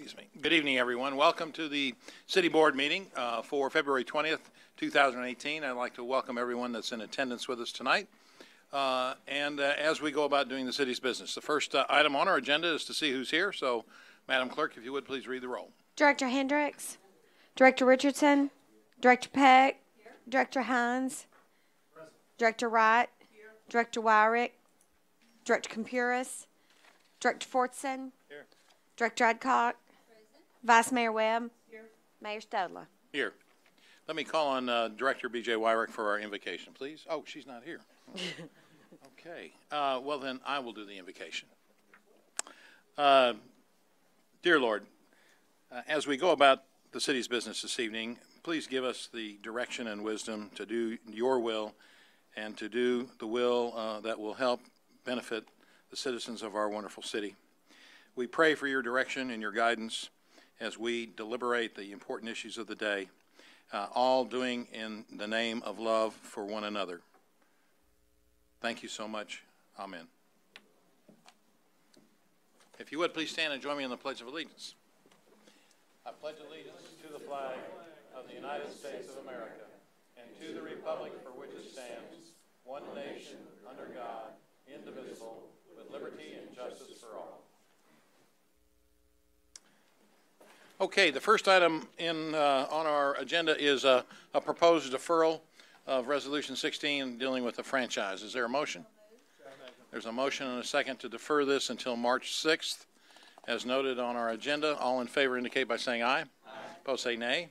Excuse me. Good evening, everyone. Welcome to the City Board meeting for February 20th, 2018. I'd like to welcome everyone that's in attendance with us tonight. As we go about doing the city's business, the first item on our agenda is to see who's here. So, Madam Clerk, if you would please read the roll. Director Hendricks, Director Richardson, Director Peck, here. Director Hines, present. Director Wright, here. Director Wyrick, Director Compuris, Director Fortson, here. Director Adcock, present. Vice Mayor Webb, here. Mayor Stodler. Here. Let me call on Director B.J. Wyrick for our invocation, please. Oh, she's not here. Okay. Well, then I will do the invocation. Dear Lord, as we go about the city's business this evening, please give us the direction and wisdom to do your will and to do the will that will help benefit the citizens of our wonderful city. We pray for your direction and your guidance as we deliberate the important issues of the day, all doing in the name of love for one another. Thank you so much. Amen. If you would, please stand and join me in the Pledge of Allegiance. I pledge allegiance to the flag of the United States of America and to the republic for which it stands, one nation, under God, indivisible, with liberty and justice for all. Okay, the first item on our agenda is a proposed deferral of Resolution 16 dealing with the franchise. Is there a motion? There's a motion and a second to defer this until March 6th. As noted on our agenda, all in favor indicate by saying aye. Aye. Opposed say nay.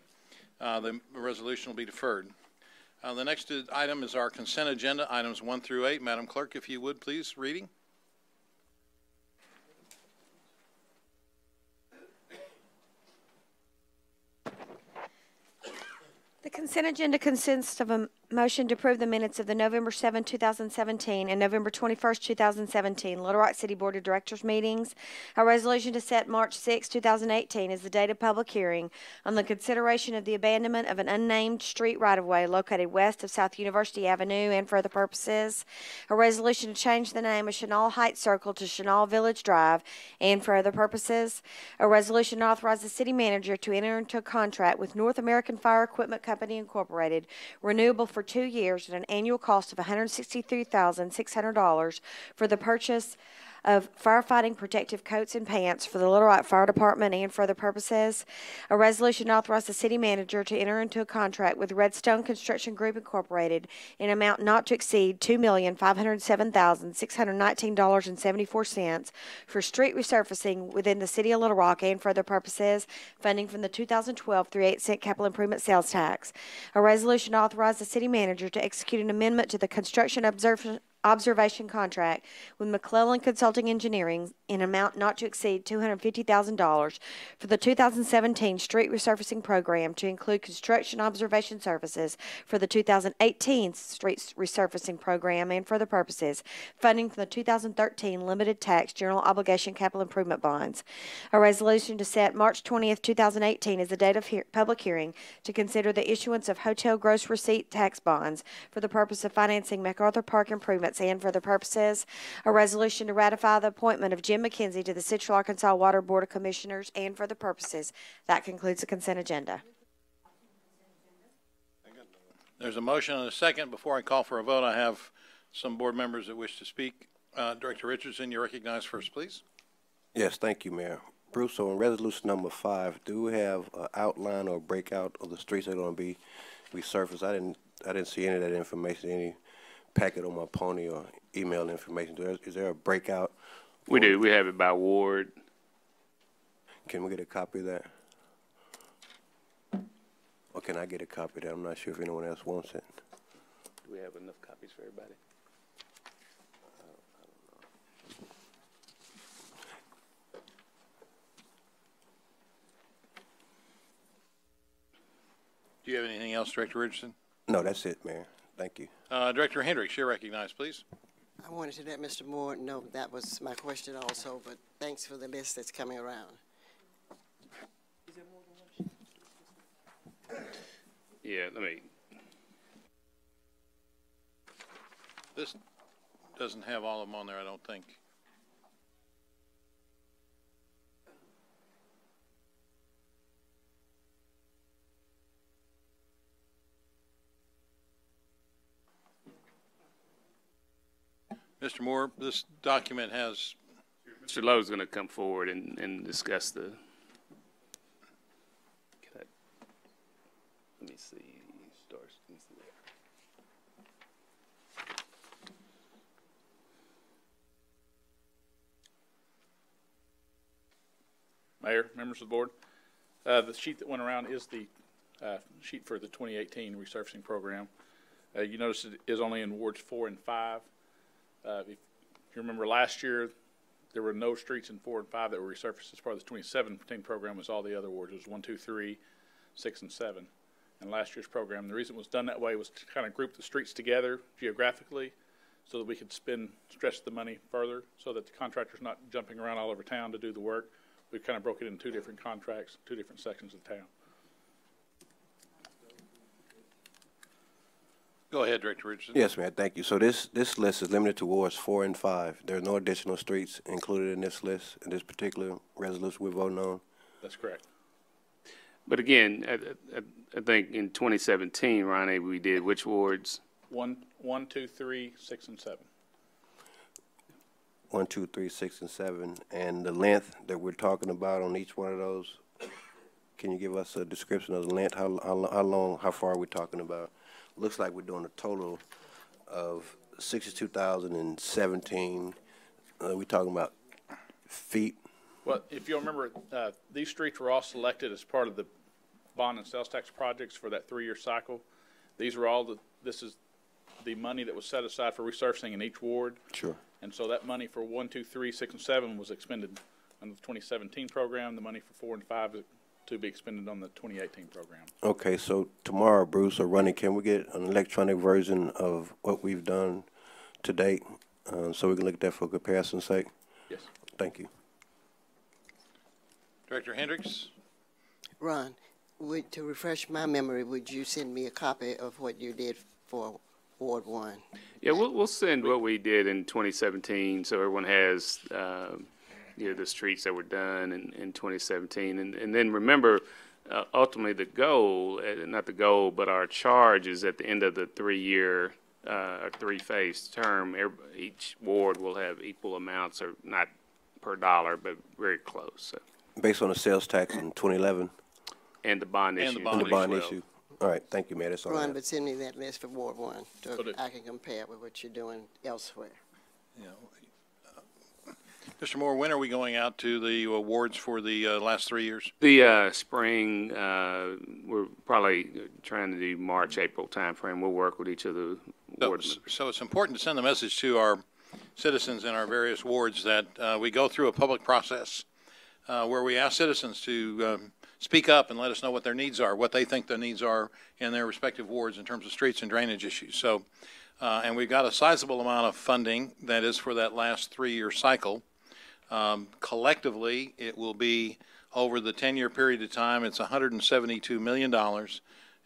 The resolution will be deferred. The next item is our consent agenda, items 1 through 8. Madam Clerk, if you would, please, reading. The consent agenda consists of a motion to approve the minutes of the November 7, 2017 and November 21, 2017 Little Rock City Board of Directors meetings, a resolution to set March 6, 2018 as the date of public hearing on the consideration of the abandonment of an unnamed street right-of-way located west of South University Avenue and for other purposes, a resolution to change the name of Chenal Heights Circle to Chenal Village Drive and for other purposes, a resolution to authorize the city manager to enter into a contract with North American Fire Equipment Company Incorporated, renewable for 2 years at an annual cost of $163,600 for the purchase of firefighting protective coats and pants for the Little Rock Fire Department and for other purposes. A resolution to authorize the city manager to enter into a contract with Redstone Construction Group Incorporated in amount not to exceed $2,507,619.74 for street resurfacing within the city of Little Rock and for other purposes, funding from the 2012 3/8-cent capital improvement sales tax. A resolution to authorize the city manager to execute an amendment to the construction observation contract with McClellan Consulting Engineering in amount not to exceed $250,000 for the 2017 street resurfacing program to include construction observation services for the 2018 street resurfacing program and for the purposes, funding from the 2013 limited tax general obligation capital improvement bonds. A resolution to set March 20th, 2018 as the date of public hearing to consider the issuance of hotel gross receipt tax bonds for the purpose of financing MacArthur Park improvements and for the purposes, a resolution to ratify the appointment of Jim McKenzie to the Central Arkansas Water Board of Commissioners and for the purposes. That concludes the consent agenda. There's a motion and a second. Before I call for a vote, I have some board members that wish to speak. Director Richardson, you're recognized first, please. Yes, thank you, Mayor. Bruce, so in resolution number 5, do we have an outline or breakout of the streets that are going to be resurfaced? I didn't see any of that information, any packet on my pony or email information. Is there a breakout? We do. We have it by ward. Can we get a copy of that? Or can I get a copy of that? I'm not sure if anyone else wants it. Do we have enough copies for everybody? Do you have anything else, Director Richardson? No, that's it, Mayor. Thank you. Director Hendricks, you're recognized, please. I wanted to let Mr. Moore know that was my question also, but thanks for the list that's coming around. Yeah, let me. This doesn't have all of them on there, I don't think. Mr. Moore, this document has, Mr. Lowe's going to come forward and discuss the. Let me see. Mayor, members of the board, the sheet that went around is the sheet for the 2018 resurfacing program. You notice it is only in wards 4 and 5. If you remember last year, there were no streets in 4 and 5 that were resurfaced as part of the 2017 program. Was all the other wards. It was 1, 2, 3, 6, and 7. And last year's program, the reason it was done that way was to kind of group the streets together geographically, so that we could stretch the money further, so that the contractor's not jumping around all over town to do the work. We kind of broke it into 2 different contracts, 2 different sections of town. go ahead, Director Richardson. Yes, Mayor, thank you. So this list is limited to wards 4 and 5. There are no additional streets included in this list, in this particular resolution we're voting on. That's correct. But again, I think in 2017, Ronnie, we did which wards? 1, 2, 3, 6, and 7. 1, 2, 3, 6, and 7. And the length that we're talking about on each one of those, can you give us a description of the length? How long, how far are we talking about? Looks like we're doing a total of 62,017. We're talking about feet. Well, if you'll remember, these streets were all selected as part of the bond and sales tax projects for that 3-year cycle. These were all this is the money that was set aside for resurfacing in each ward. Sure. And so that money for 1, 2, 3, 6, and 7 was expended under the 2017 program. The money for 4 and 5 to be expended on the 2018 program. Okay, so tomorrow, Bruce or Ronnie, can we get an electronic version of what we've done to date, so we can look at that for comparison's sake? Yes. Thank you. Director Hendricks? Ron, to refresh my memory, would you send me a copy of what you did for Ward 1? Yeah, we'll send what we did in 2017, so everyone has the streets that were done in 2017, and then remember, ultimately the goal, not the goal, but our charge is at the end of the 3-year, 3-phase term. Each ward will have equal amounts, or not per dollar, but very close. So. Based on the sales tax in 2011 and the bond issue. and the bond issue. All right, thank you, man. That's all. Ron, but send me that list for Ward 1 so Okay. I can compare it with what you're doing elsewhere. Yeah. Mr. Moore, when are we going out to the awards for the last 3 years? The spring, we're probably trying to do March, April timeframe. We'll work with each of the ward members. So it's important to send the message to our citizens in our various wards that we go through a public process where we ask citizens to speak up and let us know what their needs are, what they think their needs are in their respective wards in terms of streets and drainage issues. So, and we've got a sizable amount of funding that is for that last 3-year cycle. Collectively, it will be over the 10-year period of time. It's $172 million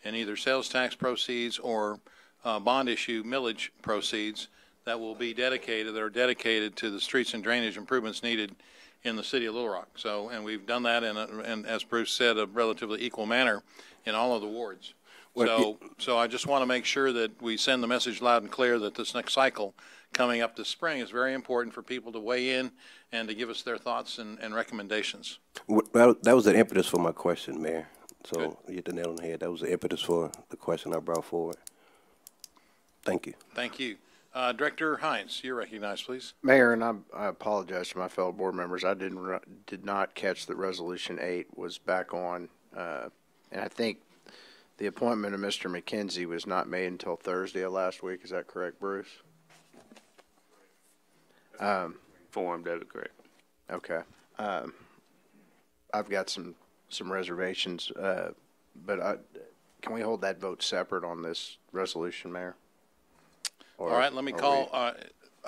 in either sales tax proceeds or bond issue millage proceeds that will be dedicated, that are dedicated to the streets and drainage improvements needed in the city of Little Rock. So, and we've done that in as Bruce said, a relatively equal manner in all of the wards. So I just want to make sure that we send the message loud and clear that this next cycle coming up this spring is very important for people to weigh in and to give us their thoughts and recommendations. Well, that was the impetus for my question, Mayor. So Good. you hit the nail on the head. That was the impetus for the question I brought forward. Thank you. Thank you. Director Hines, you're recognized, please. Mayor, and I apologize to my fellow board members. I did not catch that Resolution 8 was back on, and I think the appointment of Mr. McKenzie was not made until Thursday of last week. Is that correct, Bruce? Informed of it, correct. Okay. I've got some reservations, but can we hold that vote separate on this resolution, Mayor? All right, let me call, I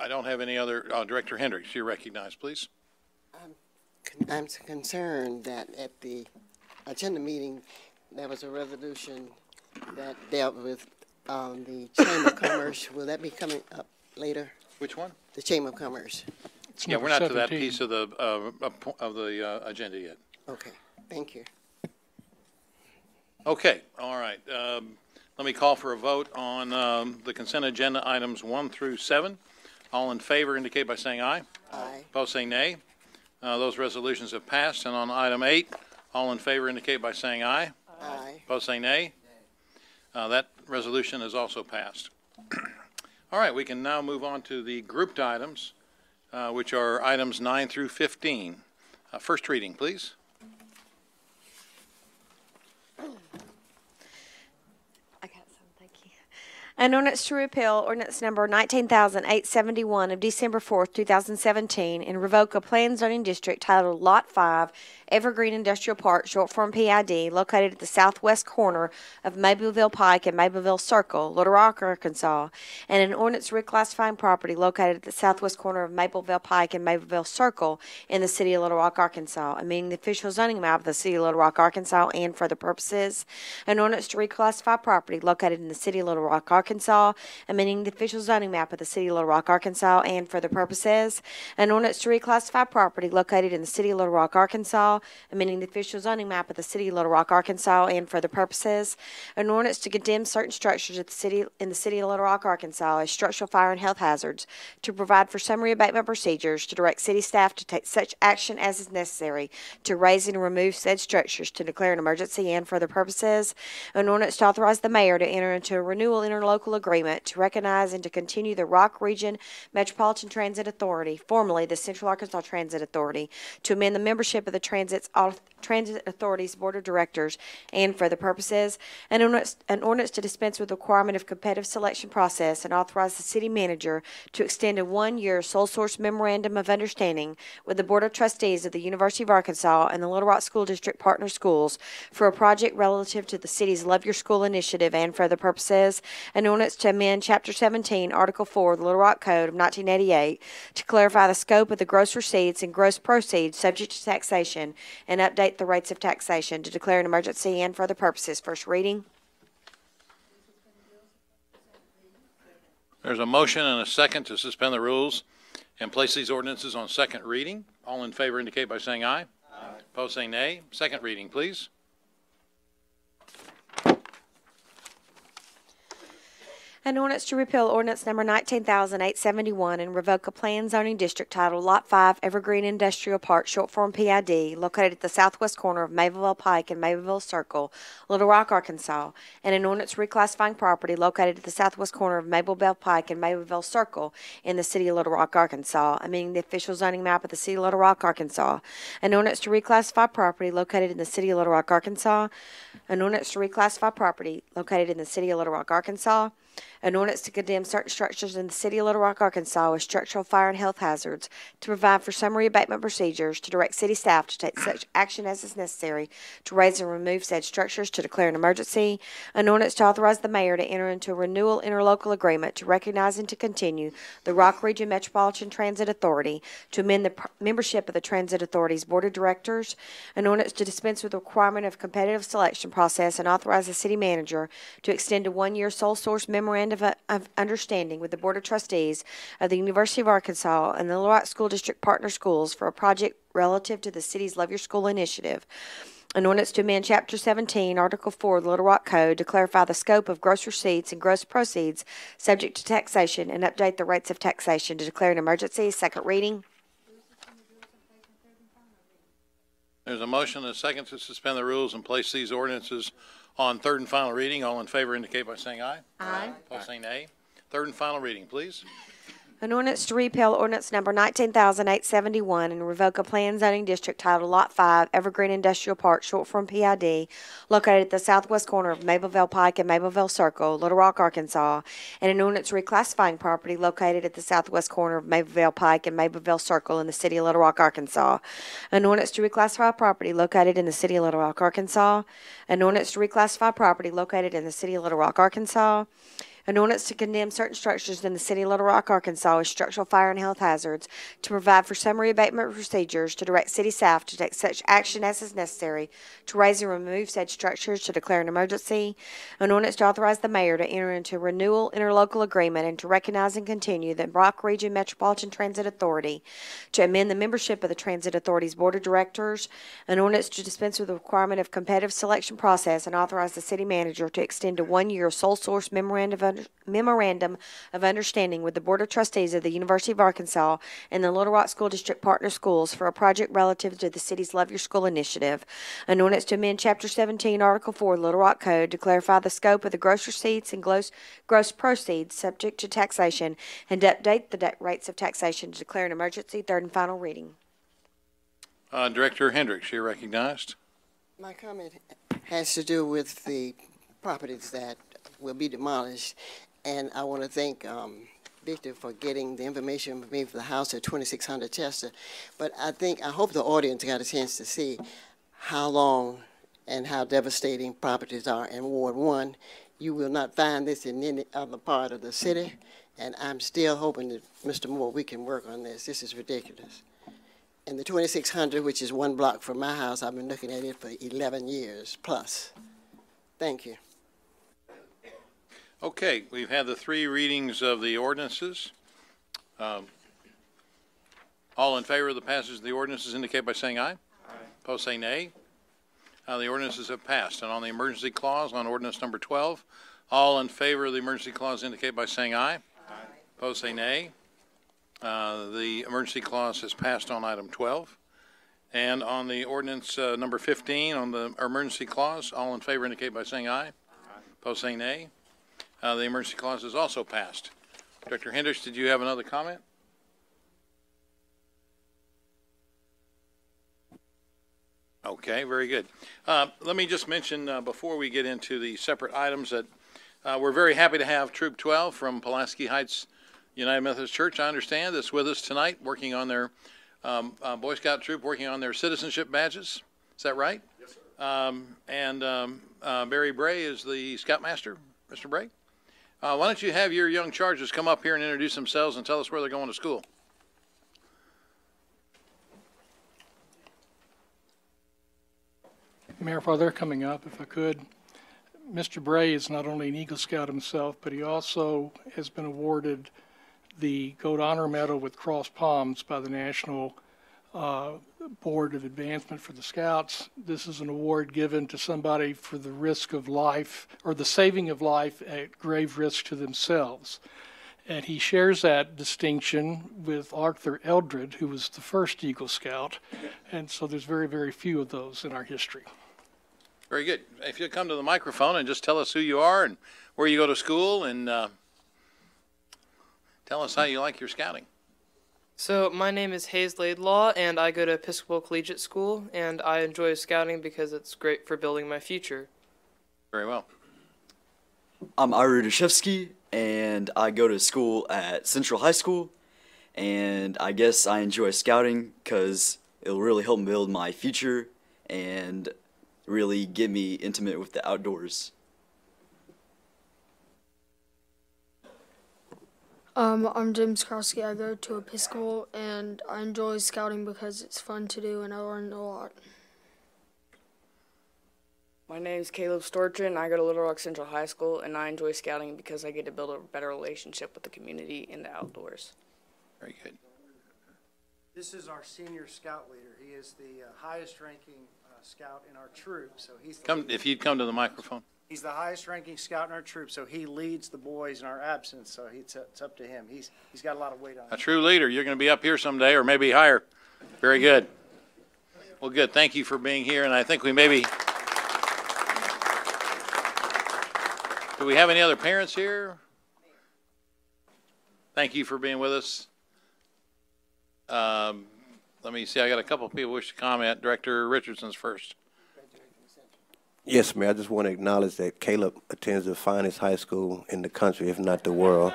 don't have any other, Director Hendricks, you're recognized, please. I'm concerned that at the agenda meeting, there was a resolution that dealt with the Chamber of Commerce. Will that be coming up later? Which one? The Chamber of Commerce. Yeah, we're not to that piece of the agenda yet. Okay, thank you. Okay, all right. Let me call for a vote on the consent agenda items 1 through 7. All in favor indicate by saying aye. Aye. Opposed, say nay. Those resolutions have passed. And on item 8, all in favor indicate by saying aye. Aye. Opposed, say nay. That resolution is also passed. All right, we can now move on to the grouped items, which are items 9 through 15. First reading, please. I got some, thank you. An ordinance to repeal ordinance number 19,871 of December 4th, 2017, and revoke a planned zoning district titled Lot 5, Evergreen Industrial Park, short form PID, located at the southwest corner of Mableville Pike and Mableville Circle, Little Rock, Arkansas, and an ordinance reclassifying property located at the southwest corner of Mableville Pike and Mableville Circle in the city of Little Rock, Arkansas, amending the official zoning map of the city of Little Rock, Arkansas, and for other purposes. An ordinance to reclassify property located in the city of Little Rock, Arkansas, amending the official zoning map of the city of Little Rock, Arkansas, and for other purposes. An ordinance to reclassify property located in the city of Little Rock, Arkansas, amending the official zoning map of the city of Little Rock, Arkansas, and for other purposes. An ordinance to condemn certain structures in the city of Little Rock, Arkansas as structural fire and health hazards, to provide for summary abatement procedures, to direct city staff to take such action as is necessary to raise and remove said structures, to declare an emergency, and for other purposes. An ordinance to authorize the mayor to enter into a renewal interlocal agreement to recognize and to continue the Rock Region Metropolitan Transit Authority, formerly the Central Arkansas Transit Authority, to amend the membership of the Transit Authority's Board of Directors, and for the purposes. An ordinance to dispense with the requirement of competitive selection process and authorize the city manager to extend a 1-year sole source memorandum of understanding with the Board of Trustees of the University of Arkansas and the Little Rock School District Partner Schools for a project relative to the city's Love Your School initiative, and for other purposes. An ordinance to amend Chapter 17, Article 4 of the Little Rock Code of 1988 to clarify the scope of the gross receipts and gross proceeds subject to taxation and update the rates of taxation, to declare an emergency, and for other purposes. First reading. There's a motion and a second to suspend the rules and place these ordinances on second reading. All in favor indicate by saying aye. Aye. Opposed, say nay. Second reading, please. An ordinance to repeal ordinance number 19,871 and revoke a planned zoning district titled Lot 5, Evergreen Industrial Park, short form PID, located at the southwest corner of Mableville Pike and Mableville Circle, Little Rock, Arkansas, and an ordinance reclassifying property located at the southwest corner of Mableville Pike and Mableville Circle in the city of Little Rock, Arkansas, amending the official zoning map of the city of Little Rock, Arkansas. An ordinance to reclassify property located in the city of Little Rock, Arkansas. An ordinance to reclassify property located in the city of Little Rock, Arkansas. An ordinance to condemn certain structures in the city of Little Rock, Arkansas as structural fire and health hazards, to provide for summary abatement procedures, to direct city staff to take such action as is necessary to raise and remove said structures, to declare an emergency. An ordinance to authorize the mayor to enter into a renewal interlocal agreement to recognize and to continue the Rock Region Metropolitan Transit Authority, to amend the membership of the Transit Authority's Board of Directors. An ordinance to dispense with the requirement of competitive selection process and authorize the city manager to extend a 1-year sole source memorandum of understanding with the Board of Trustees of the University of Arkansas and the Little Rock School District Partner Schools for a project relative to the city's Love Your School initiative. An ordinance to amend Chapter 17, Article 4 of the Little Rock Code to clarify the scope of gross receipts and gross proceeds subject to taxation and update the rates of taxation, to declare an emergency. Second reading. There's a motion and a second to suspend the rules and place these ordinances on third and final reading. All in favor indicate by saying aye. Aye. Opposed, say nay. Third and final reading, please. An ordinance to repeal ordinance number 19,871 and revoke a planned zoning district titled Lot 5, Evergreen Industrial Park, short form PID, located at the southwest corner of Mableville Pike and Mableville Circle, Little Rock, Arkansas, and an ordinance reclassifying property located at the southwest corner of Mableville Pike and Mableville Circle in the city of Little Rock, Arkansas. An ordinance to reclassify property located in the city of Little Rock, Arkansas. An ordinance to reclassify property located in the city of Little Rock, Arkansas. An ordinance to condemn certain structures in the city of Little Rock, Arkansas as structural fire and health hazards, to provide for summary abatement procedures, to direct city staff to take such action as is necessary to raise and remove said structures, to declare an emergency. An ordinance to authorize the mayor to enter into a renewal interlocal agreement and to recognize and continue the Rock Region Metropolitan Transit Authority, to amend the membership of the Transit Authority's Board of Directors. An ordinance to dispense with the requirement of competitive selection process and authorize the city manager to extend a 1-year sole source memorandum of memorandum of understanding with the Board of Trustees of the University of Arkansas and the Little Rock School District Partner Schools for a project relative to the city's Love Your School initiative. An ordinance to amend Chapter 17, Article 4, Little Rock Code to clarify the scope of the gross receipts and gross proceeds subject to taxation and to update the rates of taxation to declare an emergency. Third and final reading. Director Hendricks, you're recognized. My comment has to do with the properties that will be demolished, and I want to thank Victor for getting the information for me for the house at 2600 Chester. But I hope the audience got a chance to see how long and how devastating properties are in Ward 1. You will not find this in any other part of the city, and I'm still hoping that, Mr. Moore, we can work on this. This is ridiculous. And the 2600, which is 1 block from my house, I've been looking at it for 11 years plus. Thank you. Okay, we've had the 3 readings of the ordinances. All in favor of the passage of the ordinances indicate by saying aye. Aye. Opposed say nay. The ordinances have passed. And on the emergency clause on ordinance number 12, all in favor of the emergency clause indicate by saying aye. Aye. Opposed say nay. The emergency clause has passed on item 12. And on the ordinance number 15, on the emergency clause, all in favor indicate by saying aye. Aye. Opposed saying nay. The emergency clause is also passed. Director Hendricks, did you have another comment? Okay, very good. Let me just mention before we get into the separate items that we're very happy to have Troop 12 from Pulaski Heights United Methodist Church, I understand, that's with us tonight working on their Boy Scout troop, working on their citizenship badges. Is that right? Yes, sir. Barry Bray is the Scoutmaster. Mr. Bray? Why don't you have your young charges come up here and introduce themselves and tell us where they're going to school? Mayor, while they're coming up, if I could, Mr. Bray is not only an Eagle Scout himself, but he also has been awarded the Gold Honor Medal with Cross Palms by the National Board of Advancement for the Scouts. This is an award given to somebody for the risk of life or the saving of life at grave risk to themselves. And he shares that distinction with Arthur Eldred, who was the first Eagle Scout. And so there's very, very few of those in our history. Very good. If you'll come to the microphone and just tell us who you are and where you go to school and tell us how you like your scouting. So my name is Hayes Laidlaw, and I go to Episcopal Collegiate School, and I enjoy scouting because it's great for building my future. Very well. I'm Ira Dashevsky, and I go to school at Central High School, and I guess I enjoy scouting because it'll really help me build my future and really get me intimate with the outdoors. I'm James Krosky. I go to Episcopal, and I enjoy scouting because it's fun to do and I learn a lot. My name is Caleb Storchin. I go to Little Rock Central High School, and I enjoy scouting because I get to build a better relationship with the community in the outdoors. Very good. This is our senior scout leader. He is the highest ranking scout in our troop. So he's If you'd come to the microphone. He's the highest ranking scout in our troop, so he leads the boys in our absence. So it's up to him. He's got a lot of weight on him. A true leader. You're going to be up here someday, or maybe higher. Very good. Well, good. Thank you for being here, and I think we maybe. Do we have any other parents here? Thank you for being with us. Let me see. I got a couple of people who wish to comment. Director Richardson's first. Yes, Mayor. I just want to acknowledge that Caleb attends the finest high school in the country, if not the world.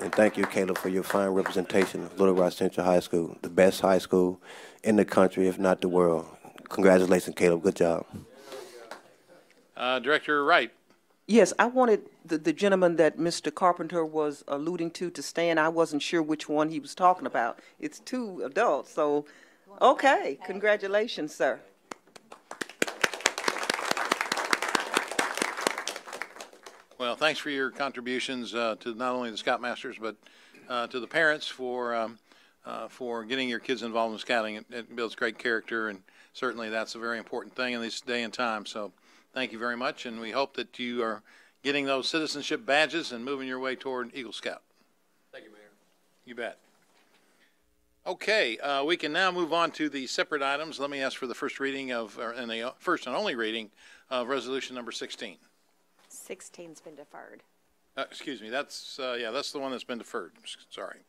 And thank you, Caleb, for your fine representation of Little Rock Central High School, the best high school in the country, if not the world. Congratulations, Caleb. Good job. Director Wright. Yes, I wanted the gentleman that Mr. Carpenter was alluding to stand. I wasn't sure which one he was talking about. It's 2 adults, so okay. Congratulations, sir. Well, thanks for your contributions to not only the Scoutmasters but to the parents for getting your kids involved in scouting. It builds great character, and certainly that's a very important thing in this day and time. So thank you very much, and we hope that you are getting those citizenship badges and moving your way toward Eagle Scout. Thank you, Mayor. You bet. Okay, we can now move on to the separate items. Let me ask for the first reading of, and the first and only reading of resolution number 16. 16's been deferred. Excuse me, that's the one that's been deferred. Sorry.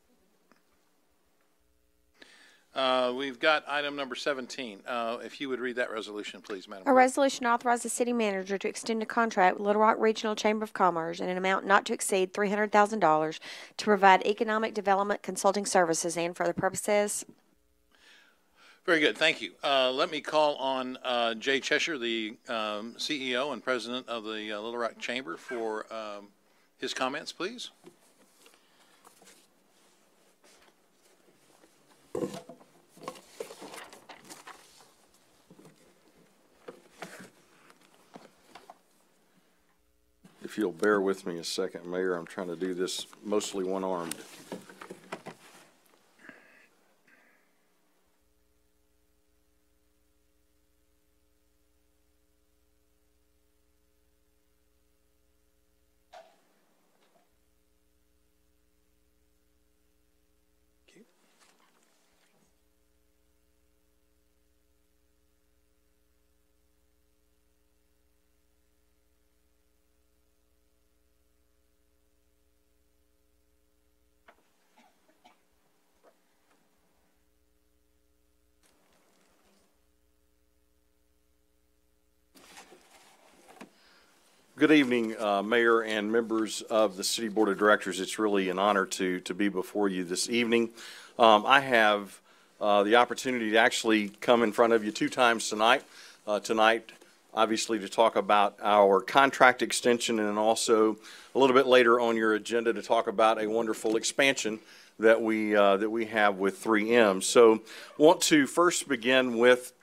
We've got item number 17. If you would read that resolution, please, Madam A Clerk. resolution authorizes the city manager to extend a contract with Little Rock Regional Chamber of Commerce in an amount not to exceed $300,000 to provide economic development consulting services and for other purposes. Very good, thank you. Let me call on Jay Cheshire, the CEO and president of the Little Rock Chamber, for his comments, please. If you'll bear with me a second, Mayor, I'm trying to do this mostly one-armed. Good evening, Mayor and members of the City Board of Directors. It's really an honor to be before you this evening. I have the opportunity to actually come in front of you 2 times tonight. Tonight, obviously, to talk about our contract extension, and then also a little bit later on your agenda to talk about a wonderful expansion that we have with 3M. So, want to first begin with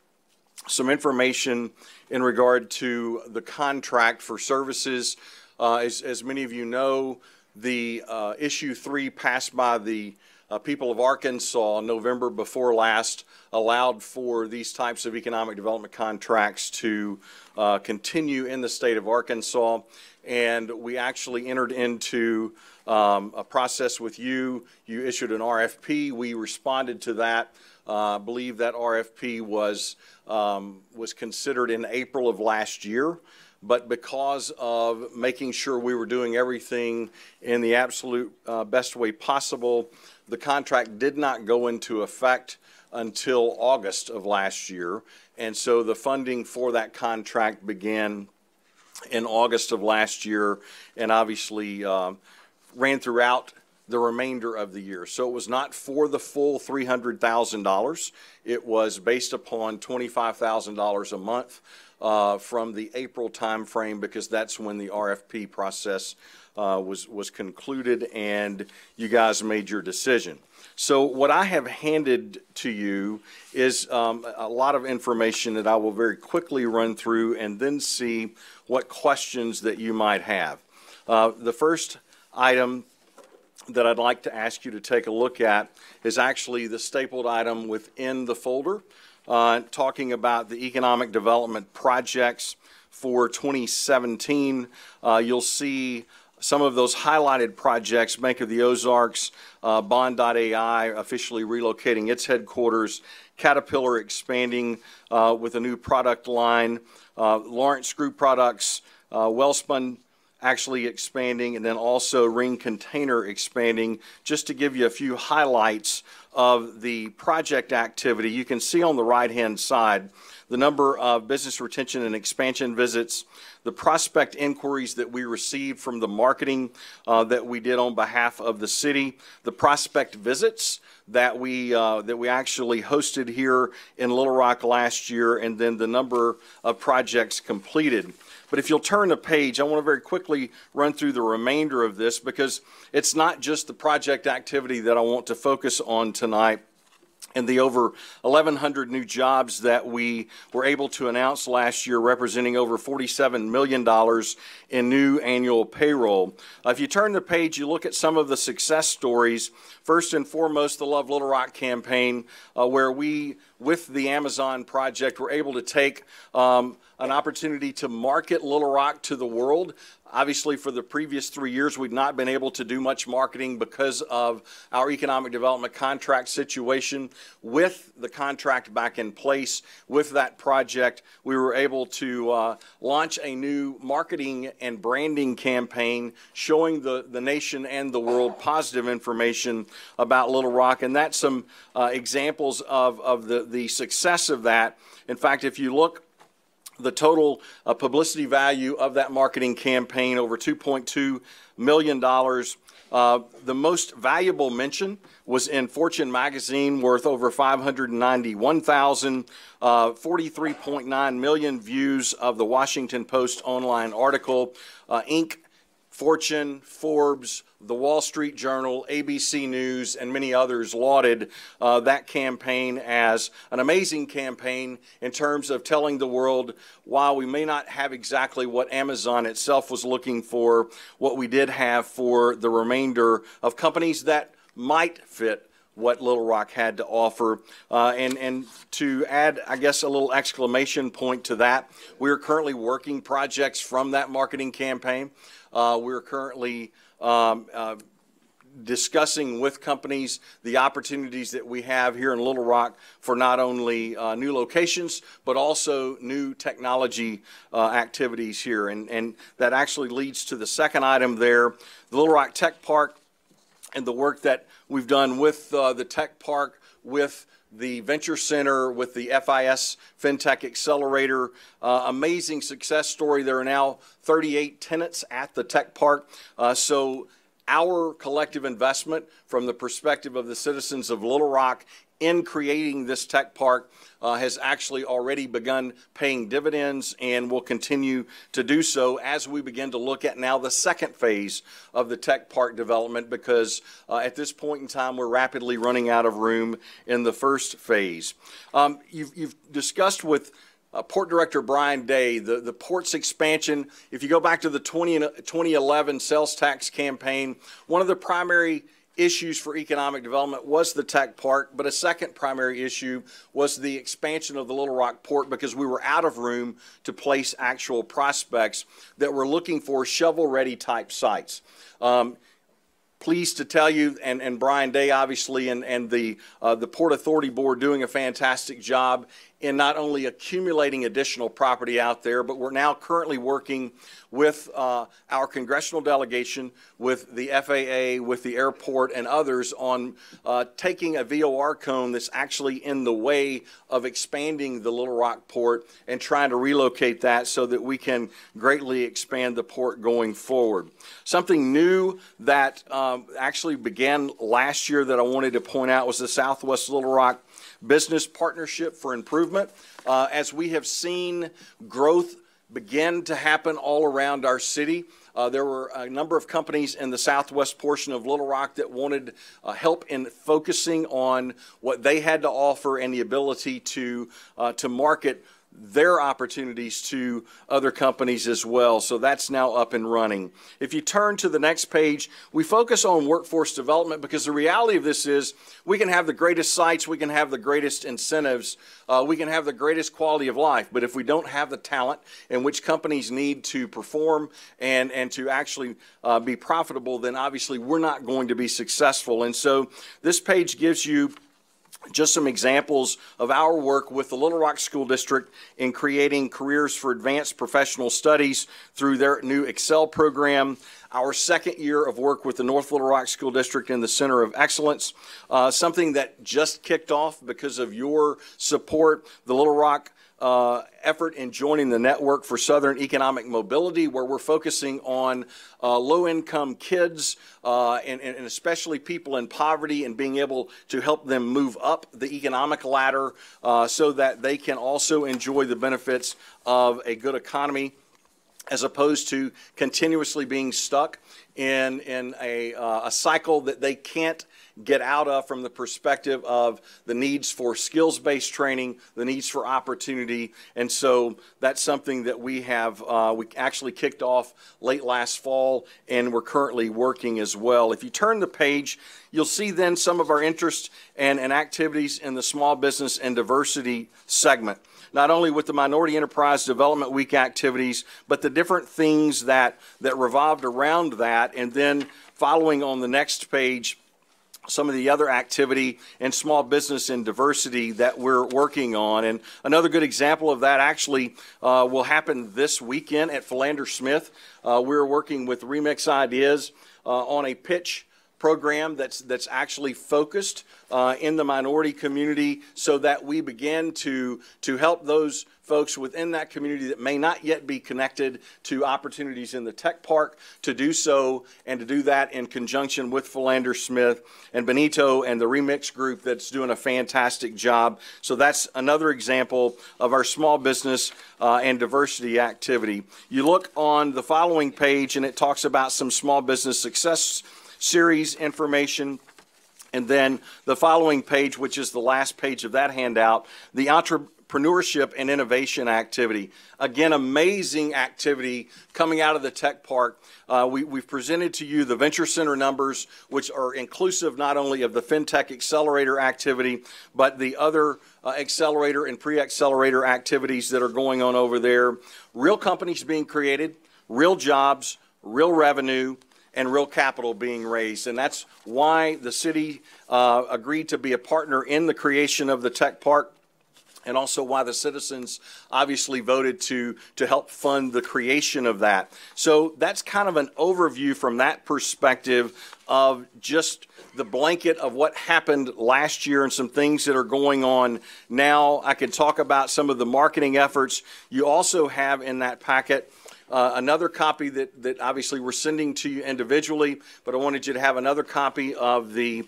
some information in regard to the contract for services. As many of you know, the issue 3 passed by the people of Arkansas November before last allowed for these types of economic development contracts to continue in the state of Arkansas, and we actually entered into a process with you. You issued an RFP. We responded to that. I believe that RFP was considered in April of last year, but because of making sure we were doing everything in the absolute best way possible, the contract did not go into effect until August of last year, and so the funding for that contract began in August of last year, and obviously ran throughout the remainder of the year. So it was not for the full $300,000. It was based upon $25,000 a month from the April timeframe, because that's when the RFP process was concluded and you guys made your decision. So what I have handed to you is a lot of information that I will very quickly run through and then see what questions that you might have. The first item that I'd like to ask you to take a look at is actually the stapled item within the folder, talking about the economic development projects for 2017. You'll see some of those highlighted projects: Bank of the Ozarks, Bond.ai officially relocating its headquarters, Caterpillar expanding with a new product line, Lawrence Group Products, Wellspun actually expanding, and then also Ring Container expanding. Just to give you a few highlights of the project activity, you can see on the right-hand side the number of business retention and expansion visits, the prospect inquiries that we received from the marketing that we did on behalf of the city, the prospect visits that we actually hosted here in Little Rock last year, and then the number of projects completed. But if you'll turn the page, I want to very quickly run through the remainder of this, because it's not just the project activity that I want to focus on tonight, and the over 1,100 new jobs that we were able to announce last year, representing over $47 million in new annual payroll. If you turn the page, you look at some of the success stories. First and foremost, the Love Little Rock campaign, where we, with the Amazon project, were able to take an opportunity to market Little Rock to the world. Obviously, for the previous 3 years, we've not been able to do much marketing because of our economic development contract situation. With the contract back in place, with that project, we were able to launch a new marketing and branding campaign showing the nation and the world positive information about Little Rock. And that's some examples of the success of that. In fact, if you look, the total publicity value of that marketing campaign, over $2.2 million. The most valuable mention was in Fortune magazine, worth over $591,000, 43.9 million views of the Washington Post online article, Inc., Fortune, Forbes, the Wall Street Journal, ABC News, and many others lauded that campaign as an amazing campaign in terms of telling the world, while we may not have exactly what Amazon itself was looking for, what we did have for the remainder of companies that might fit what Little Rock had to offer. And to add, I guess, a little exclamation point to that, we are currently working projects from that marketing campaign. We're currently discussing with companies the opportunities that we have here in Little Rock for not only new locations, but also new technology activities here. And that actually leads to the second item there, the Little Rock Tech Park, and the work that we've done with the Tech Park, with the Venture Center, with the FIS FinTech Accelerator. Amazing success story. There are now 38 tenants at the Tech Park. So our collective investment from the perspective of the citizens of Little Rock in creating this tech park has actually already begun paying dividends and will continue to do so as we begin to look at now the second phase of the tech park development, because at this point in time we're rapidly running out of room in the first phase. You've discussed with Port Director Brian Day the port's expansion. If you go back to the 2011 sales tax campaign, one of the primary issues for economic development was the tech park, but a second primary issue was the expansion of the Little Rock port, because we were out of room to place actual prospects that were looking for shovel-ready type sites. Pleased to tell you, and Brian Day obviously, and the Port Authority Board doing a fantastic job in not only accumulating additional property out there, but we're now currently working with our congressional delegation, with the FAA, with the airport, and others on taking a VOR cone that's actually in the way of expanding the Little Rock port and trying to relocate that so that we can greatly expand the port going forward. Something new that actually began last year that I wanted to point out was the Southwest Little Rock Business Partnership for Improvement. As we have seen growth begin to happen all around our city, there were a number of companies in the southwest portion of Little Rock that wanted help in focusing on what they had to offer and the ability to market their opportunities to other companies as well. So that's now up and running. If you turn to the next page, we focus on workforce development, because the reality of this is we can have the greatest sites, we can have the greatest incentives, we can have the greatest quality of life, but if we don't have the talent in which companies need to perform and to actually be profitable, then obviously we're not going to be successful. And so this page gives you just some examples of our work with the Little Rock School District in creating careers for advanced professional studies through their new Excel program. Our second year of work with the North Little Rock School District in the Center of Excellence, something that just kicked off because of your support, the Little Rock effort in joining the Network for Southern Economic Mobility, where we're focusing on low-income kids and especially people in poverty, and being able to help them move up the economic ladder so that they can also enjoy the benefits of a good economy, as opposed to continuously being stuck in a cycle that they can't get out of from the perspective of the needs for skills-based training, the needs for opportunity. And so that's something that we have, we actually kicked off late last fall, and we're currently working as well. If you turn the page, you'll see then some of our interests and activities in the Small Business and Diversity segment. Not only with the Minority Enterprise Development Week activities, but the different things that revolved around that. And then following on the next page, some of the other activity in small business and diversity that we're working on. And another good example of that actually will happen this weekend at Philander Smith. We're working with Remix Ideas on a pitch program that's actually focused in the minority community, so that we begin to help those folks within that community that may not yet be connected to opportunities in the tech park to do so, and to do that in conjunction with Philander Smith and Benito and the Remix group that's doing a fantastic job. So that's another example of our small business and diversity activity. You look on the following page and it talks about some small business success series information. And then the following page, which is the last page of that handout, the entrepreneurship and innovation activity. Again, amazing activity coming out of the tech park. We've presented to you the Venture Center numbers, which are inclusive not only of the FinTech Accelerator activity, but the other accelerator and pre-accelerator activities that are going on over there. Real companies being created, real jobs, real revenue, and real capital being raised. And that's why the city agreed to be a partner in the creation of the tech park, and also why the citizens obviously voted to help fund the creation of that. So that's kind of an overview from that perspective of just the blanket of what happened last year and some things that are going on now. I could talk about some of the marketing efforts. You also have in that packet another copy that obviously we're sending to you individually, but I wanted you to have another copy of the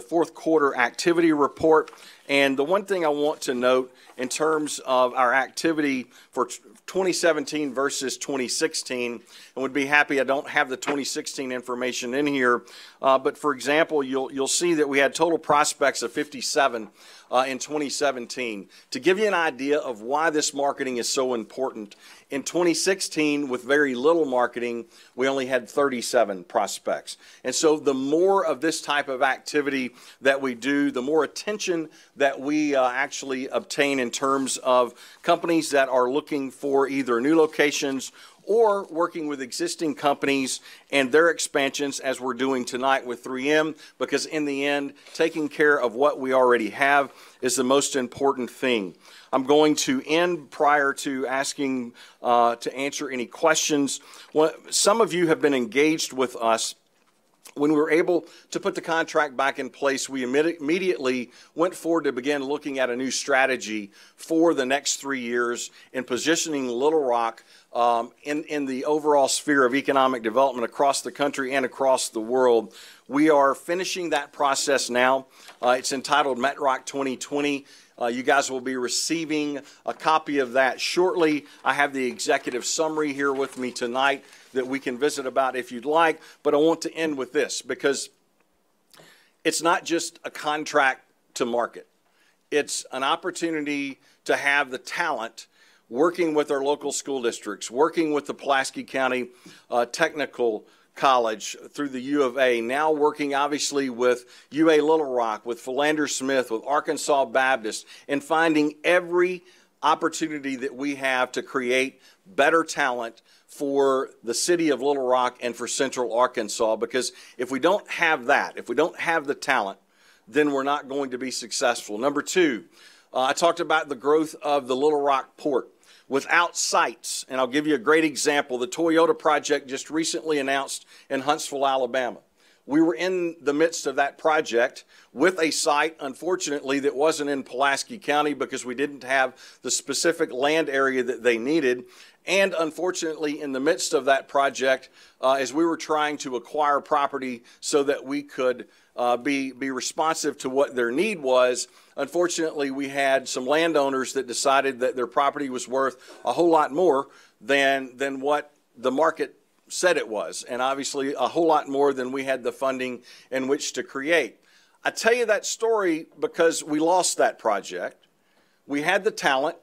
fourth quarter activity report. And the one thing I want to note in terms of our activity for 2017 versus 2016, and would be happy, I don't have the 2016 information in here, but for example, you'll see that we had total prospects of 57 in 2017. To give you an idea of why this marketing is so important, in 2016, with very little marketing, we only had 37 prospects. And so the more of this type of activity that we do, the more attention that we actually obtain in terms of companies that are looking for either new locations or working with existing companies and their expansions, as we're doing tonight with 3M, because in the end, taking care of what we already have is the most important thing. I'm going to end prior to asking to answer any questions. Some of you have been engaged with us. When we were able to put the contract back in place, we immediately went forward to begin looking at a new strategy for the next 3 years in positioning Little Rock in the overall sphere of economic development across the country and across the world. We are finishing that process now. It's entitled MetRock 2020. You guys will be receiving a copy of that shortly. I have the executive summary here with me tonight that we can visit about if you'd like, but I want to end with this, because it's not just a contract to market. It's an opportunity to have the talent working with our local school districts, working with the Pulaski County Technical College through the U of A, now working obviously with UA Little Rock, with Philander Smith, with Arkansas Baptist, and finding every opportunity that we have to create better talent for the city of Little Rock and for Central Arkansas. Because if we don't have that, if we don't have the talent, then we're not going to be successful. Number two, I talked about the growth of the Little Rock Port. Without sites, and I'll give you a great example, the Toyota project just recently announced in Huntsville, Alabama. We were in the midst of that project with a site, unfortunately, that wasn't in Pulaski County because we didn't have the specific land area that they needed. And unfortunately, in the midst of that project, as we were trying to acquire property so that we could be responsive to what their need was, unfortunately, we had some landowners that decided that their property was worth a whole lot more than what the market said it was, and obviously a whole lot more than we had the funding in which to create. I tell you that story because we lost that project. We had the talent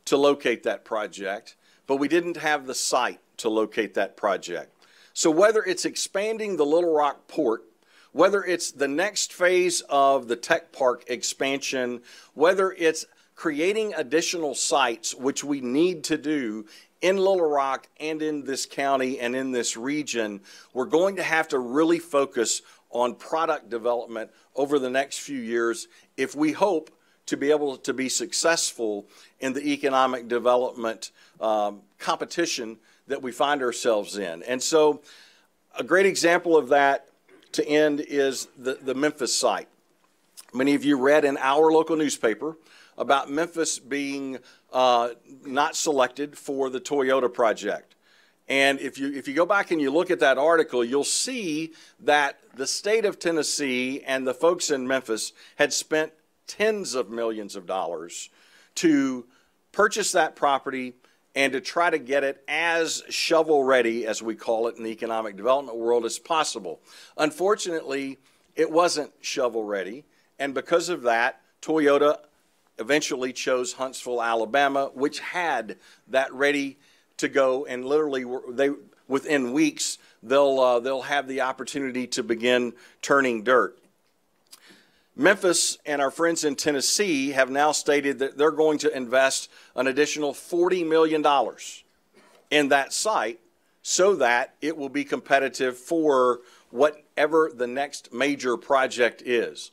to locate that project, but we didn't have the site to locate that project. So whether it's expanding the Little Rock port, whether it's the next phase of the tech park expansion, whether it's creating additional sites, which we need to do in Little Rock and in this county and in this region, we're going to have to really focus on product development over the next few years if we hope to be able to be successful in the economic development competition that we find ourselves in. And so a great example of that to end is the Memphis site. Many of you read in our local newspaper about Memphis being not selected for the Toyota project. And if you go back and you look at that article, you'll see that the state of Tennessee and the folks in Memphis had spent tens of millions of dollars to purchase that property and to try to get it as shovel-ready, as we call it in the economic development world, as possible. Unfortunately, it wasn't shovel-ready, and because of that, Toyota eventually chose Huntsville, Alabama, which had that ready to go, and literally within weeks they'll have the opportunity to begin turning dirt. Memphis and our friends in Tennessee have now stated that they're going to invest an additional $40 million in that site so that it will be competitive for whatever the next major project is.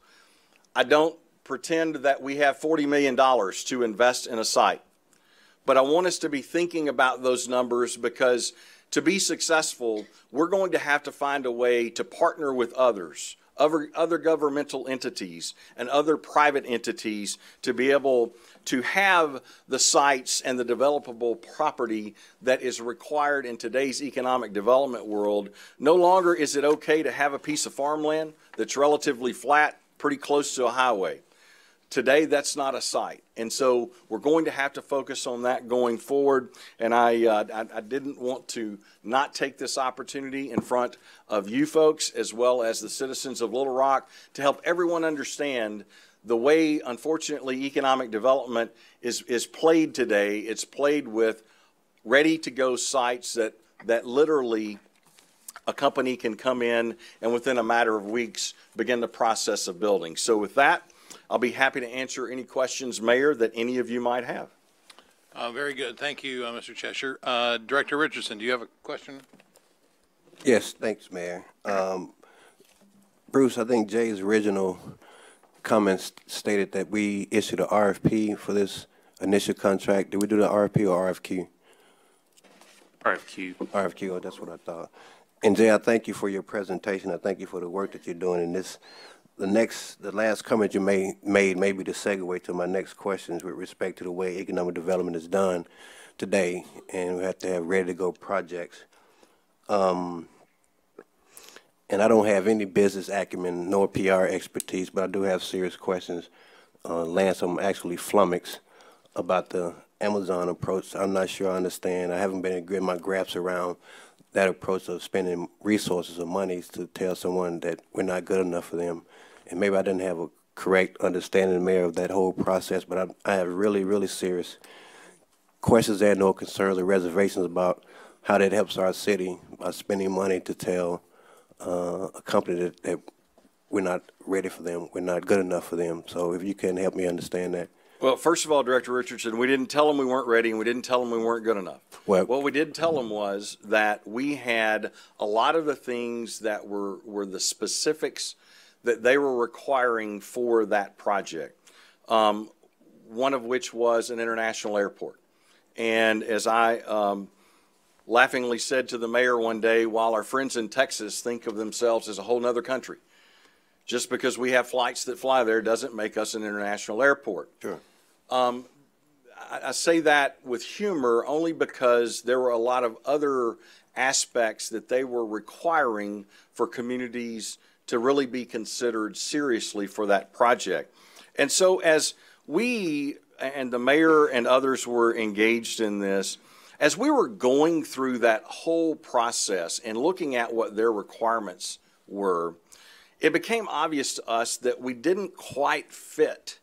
I don't pretend that we have $40 million to invest in a site, but I want us to be thinking about those numbers because to be successful, we're going to have to find a way to partner with others, other governmental entities and other private entities to be able to have the sites and the developable property that is required in today's economic development world. No longer is it okay to have a piece of farmland that's relatively flat, pretty close to a highway. Today, that's not a site. And so we're going to have to focus on that going forward. And I didn't want to not take this opportunity in front of you folks as well as the citizens of Little Rock to help everyone understand the way, unfortunately, economic development is played today. It's played with ready-to-go sites that literally a company can come in and within a matter of weeks begin the process of building. So with that, I'll be happy to answer any questions, Mayor, that any of you might have. Very good. Thank you, Mr. Cheshire. Director Richardson, do you have a question? Yes, thanks, Mayor. Bruce, I think Jay's original comments stated that we issued an RFP for this initial contract. Did we do the RFP or RFQ? RFQ. RFQ, oh, that's what I thought. And Jay, I thank you for your presentation. I thank you for the work that you're doing in this. The last comment you made may be the segue to my next questions with respect to the way economic development is done today, and we have to have ready-to-go projects. And I don't have any business acumen nor PR expertise, but I do have serious questions. Lance, I'm actually flummoxed about the Amazon approach. I'm not sure I understand. I haven't been able to get my grasp around that approach of spending resources or monies to tell someone that we're not good enough for them. And maybe I didn't have a correct understanding, Mayor, of that whole process, but I have really, really serious questions and no concerns or reservations about how that helps our city by spending money to tell a company that we're not ready for them, we're not good enough for them. So if you can help me understand that. Well, first of all, Director Richardson, we didn't tell them we weren't ready and we didn't tell them we weren't good enough. Well, what we did tell them was that we had a lot of the things that were the specifics that they were requiring for that project, one of which was an international airport. And as I laughingly said to the mayor one day, while our friends in Texas think of themselves as a whole nother country, just because we have flights that fly there doesn't make us an international airport. Sure. I say that with humor only because there were a lot of other aspects that they were requiring for communities to really be considered seriously for that project. And so as we and the mayor and others were engaged in this, As we were going through that whole process and looking at what their requirements were, it became obvious to us that we didn't quite fit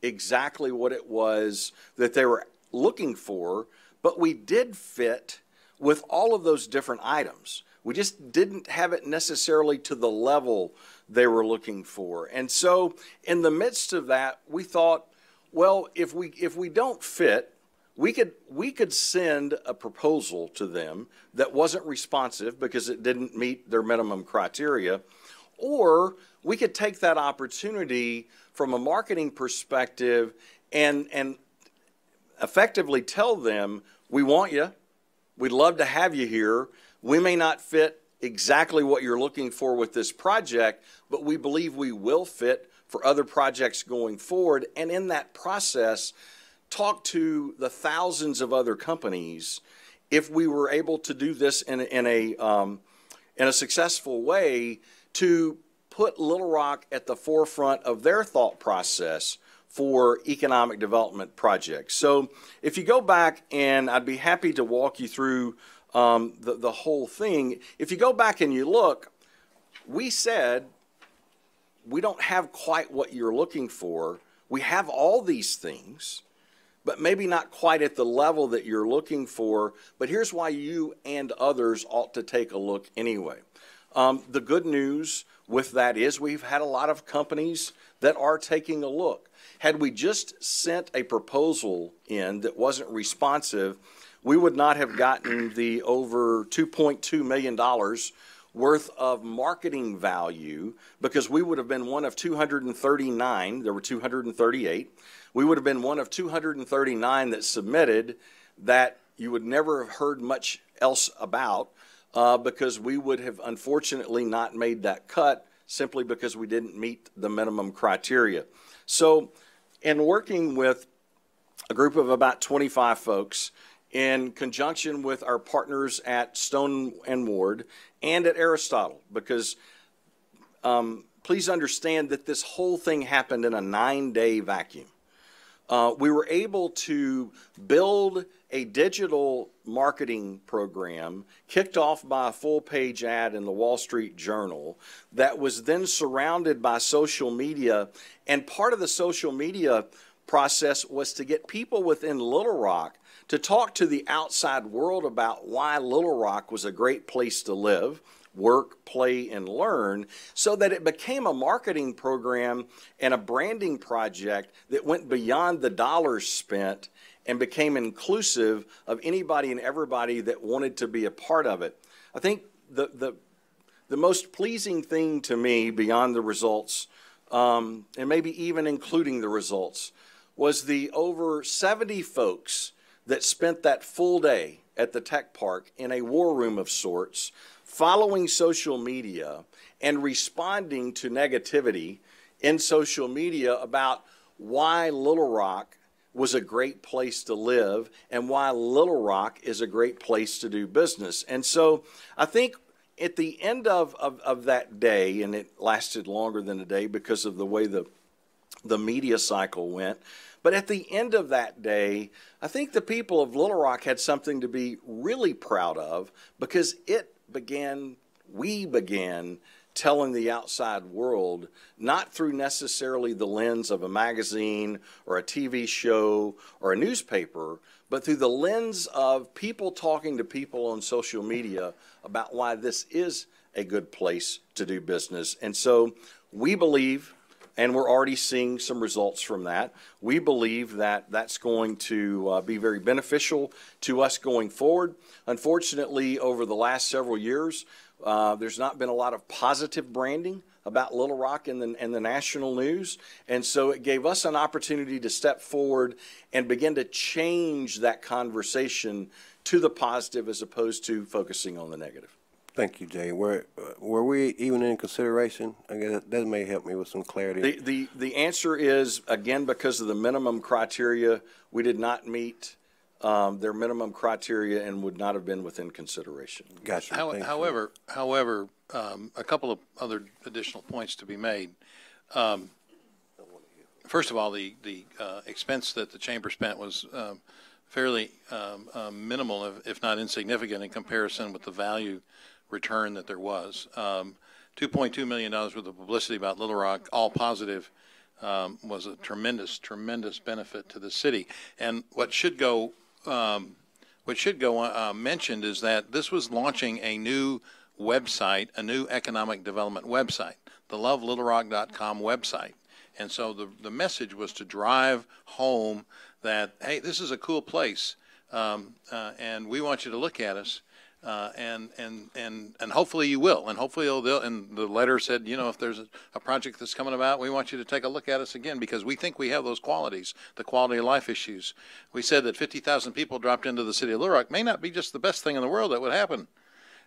exactly what it was that they were looking for, but we did fit with all of those different items. We just didn't have it necessarily to the level they were looking for. And so in the midst of that, we thought, well, if we don't fit, we could send a proposal to them that wasn't responsive because it didn't meet their minimum criteria, or we could take that opportunity from a marketing perspective and effectively tell them, we want you, we'd love to have you here, we may not fit exactly what you're looking for with this project, but we believe we will fit for other projects going forward, and in that process, talk to the thousands of other companies if we were able to do this in a successful way to put Little Rock at the forefront of their thought process for economic development projects. So if you go back, and I'd be happy to walk you through the whole thing. If you go back and you look, we said, we don't have quite what you're looking for. We have all these things, but maybe not quite at the level that you're looking for. But here's why you and others ought to take a look anyway. The good news with that is we've had a lot of companies that are taking a look. Had we just sent a proposal in that wasn't responsive, we would not have gotten the over $2.2 million worth of marketing value, because we would have been one of 239, there were 238, we would have been one of 239 that submitted that you would never have heard much else about, because we would have unfortunately not made that cut simply because we didn't meet the minimum criteria. So in working with a group of about 25 folks, in conjunction with our partners at Stone and Ward and at Aristotle, because please understand that this whole thing happened in a 9-day vacuum. We were able to build a digital marketing program kicked off by a full-page ad in the Wall Street Journal that was then surrounded by social media, and part of the social media process was to get people within Little Rock to talk to the outside world about why Little Rock was a great place to live, work, play, and learn, so that it became a marketing program and a branding project that went beyond the dollars spent and became inclusive of anybody and everybody that wanted to be a part of it. I think the most pleasing thing to me beyond the results, and maybe even including the results, was the over 70 folks that spent that full day at the tech park in a war room of sorts, following social media and responding to negativity in social media about why Little Rock was a great place to live and why Little Rock is a great place to do business. And so I think at the end of that day, and it lasted longer than a day because of the way the media cycle went, but at the end of that day, I think the people of Little Rock had something to be really proud of, because we began telling the outside world, not through necessarily the lens of a magazine or a TV show or a newspaper, but through the lens of people talking to people on social media about why this is a good place to do business. And so we believe, and we're already seeing some results from that, we believe that that's going to be very beneficial to us going forward. Unfortunately, over the last several years, there's not been a lot of positive branding about Little Rock in the national news, and so it gave us an opportunity to step forward and begin to change that conversation to the positive as opposed to focusing on the negative. Thank you, Jay. Were we even in consideration? I guess that may help me with some clarity. The answer is, again, because of the minimum criteria, we did not meet their minimum criteria and would not have been within consideration. Gotcha. However, a couple of other additional points to be made. First of all, the expense that the chamber spent was fairly minimal, if not insignificant, in comparison with the value return that there was. $2.2 million worth of publicity about Little Rock, all positive, was a tremendous, tremendous benefit to the city. And what should go mentioned is that this was launching a new website, a new economic development website, the lovelittlerarock.com website. And so the message was to drive home that, hey, this is a cool place, and we want you to look at us, and hopefully you will, and hopefully they'll. And the letter said, you know, if there's a project that's coming about, we want you to take a look at us again, because we think we have those qualities, the quality of life issues. We said that 50,000 people dropped into the city of Little Rock may not be just the best thing in the world that would happen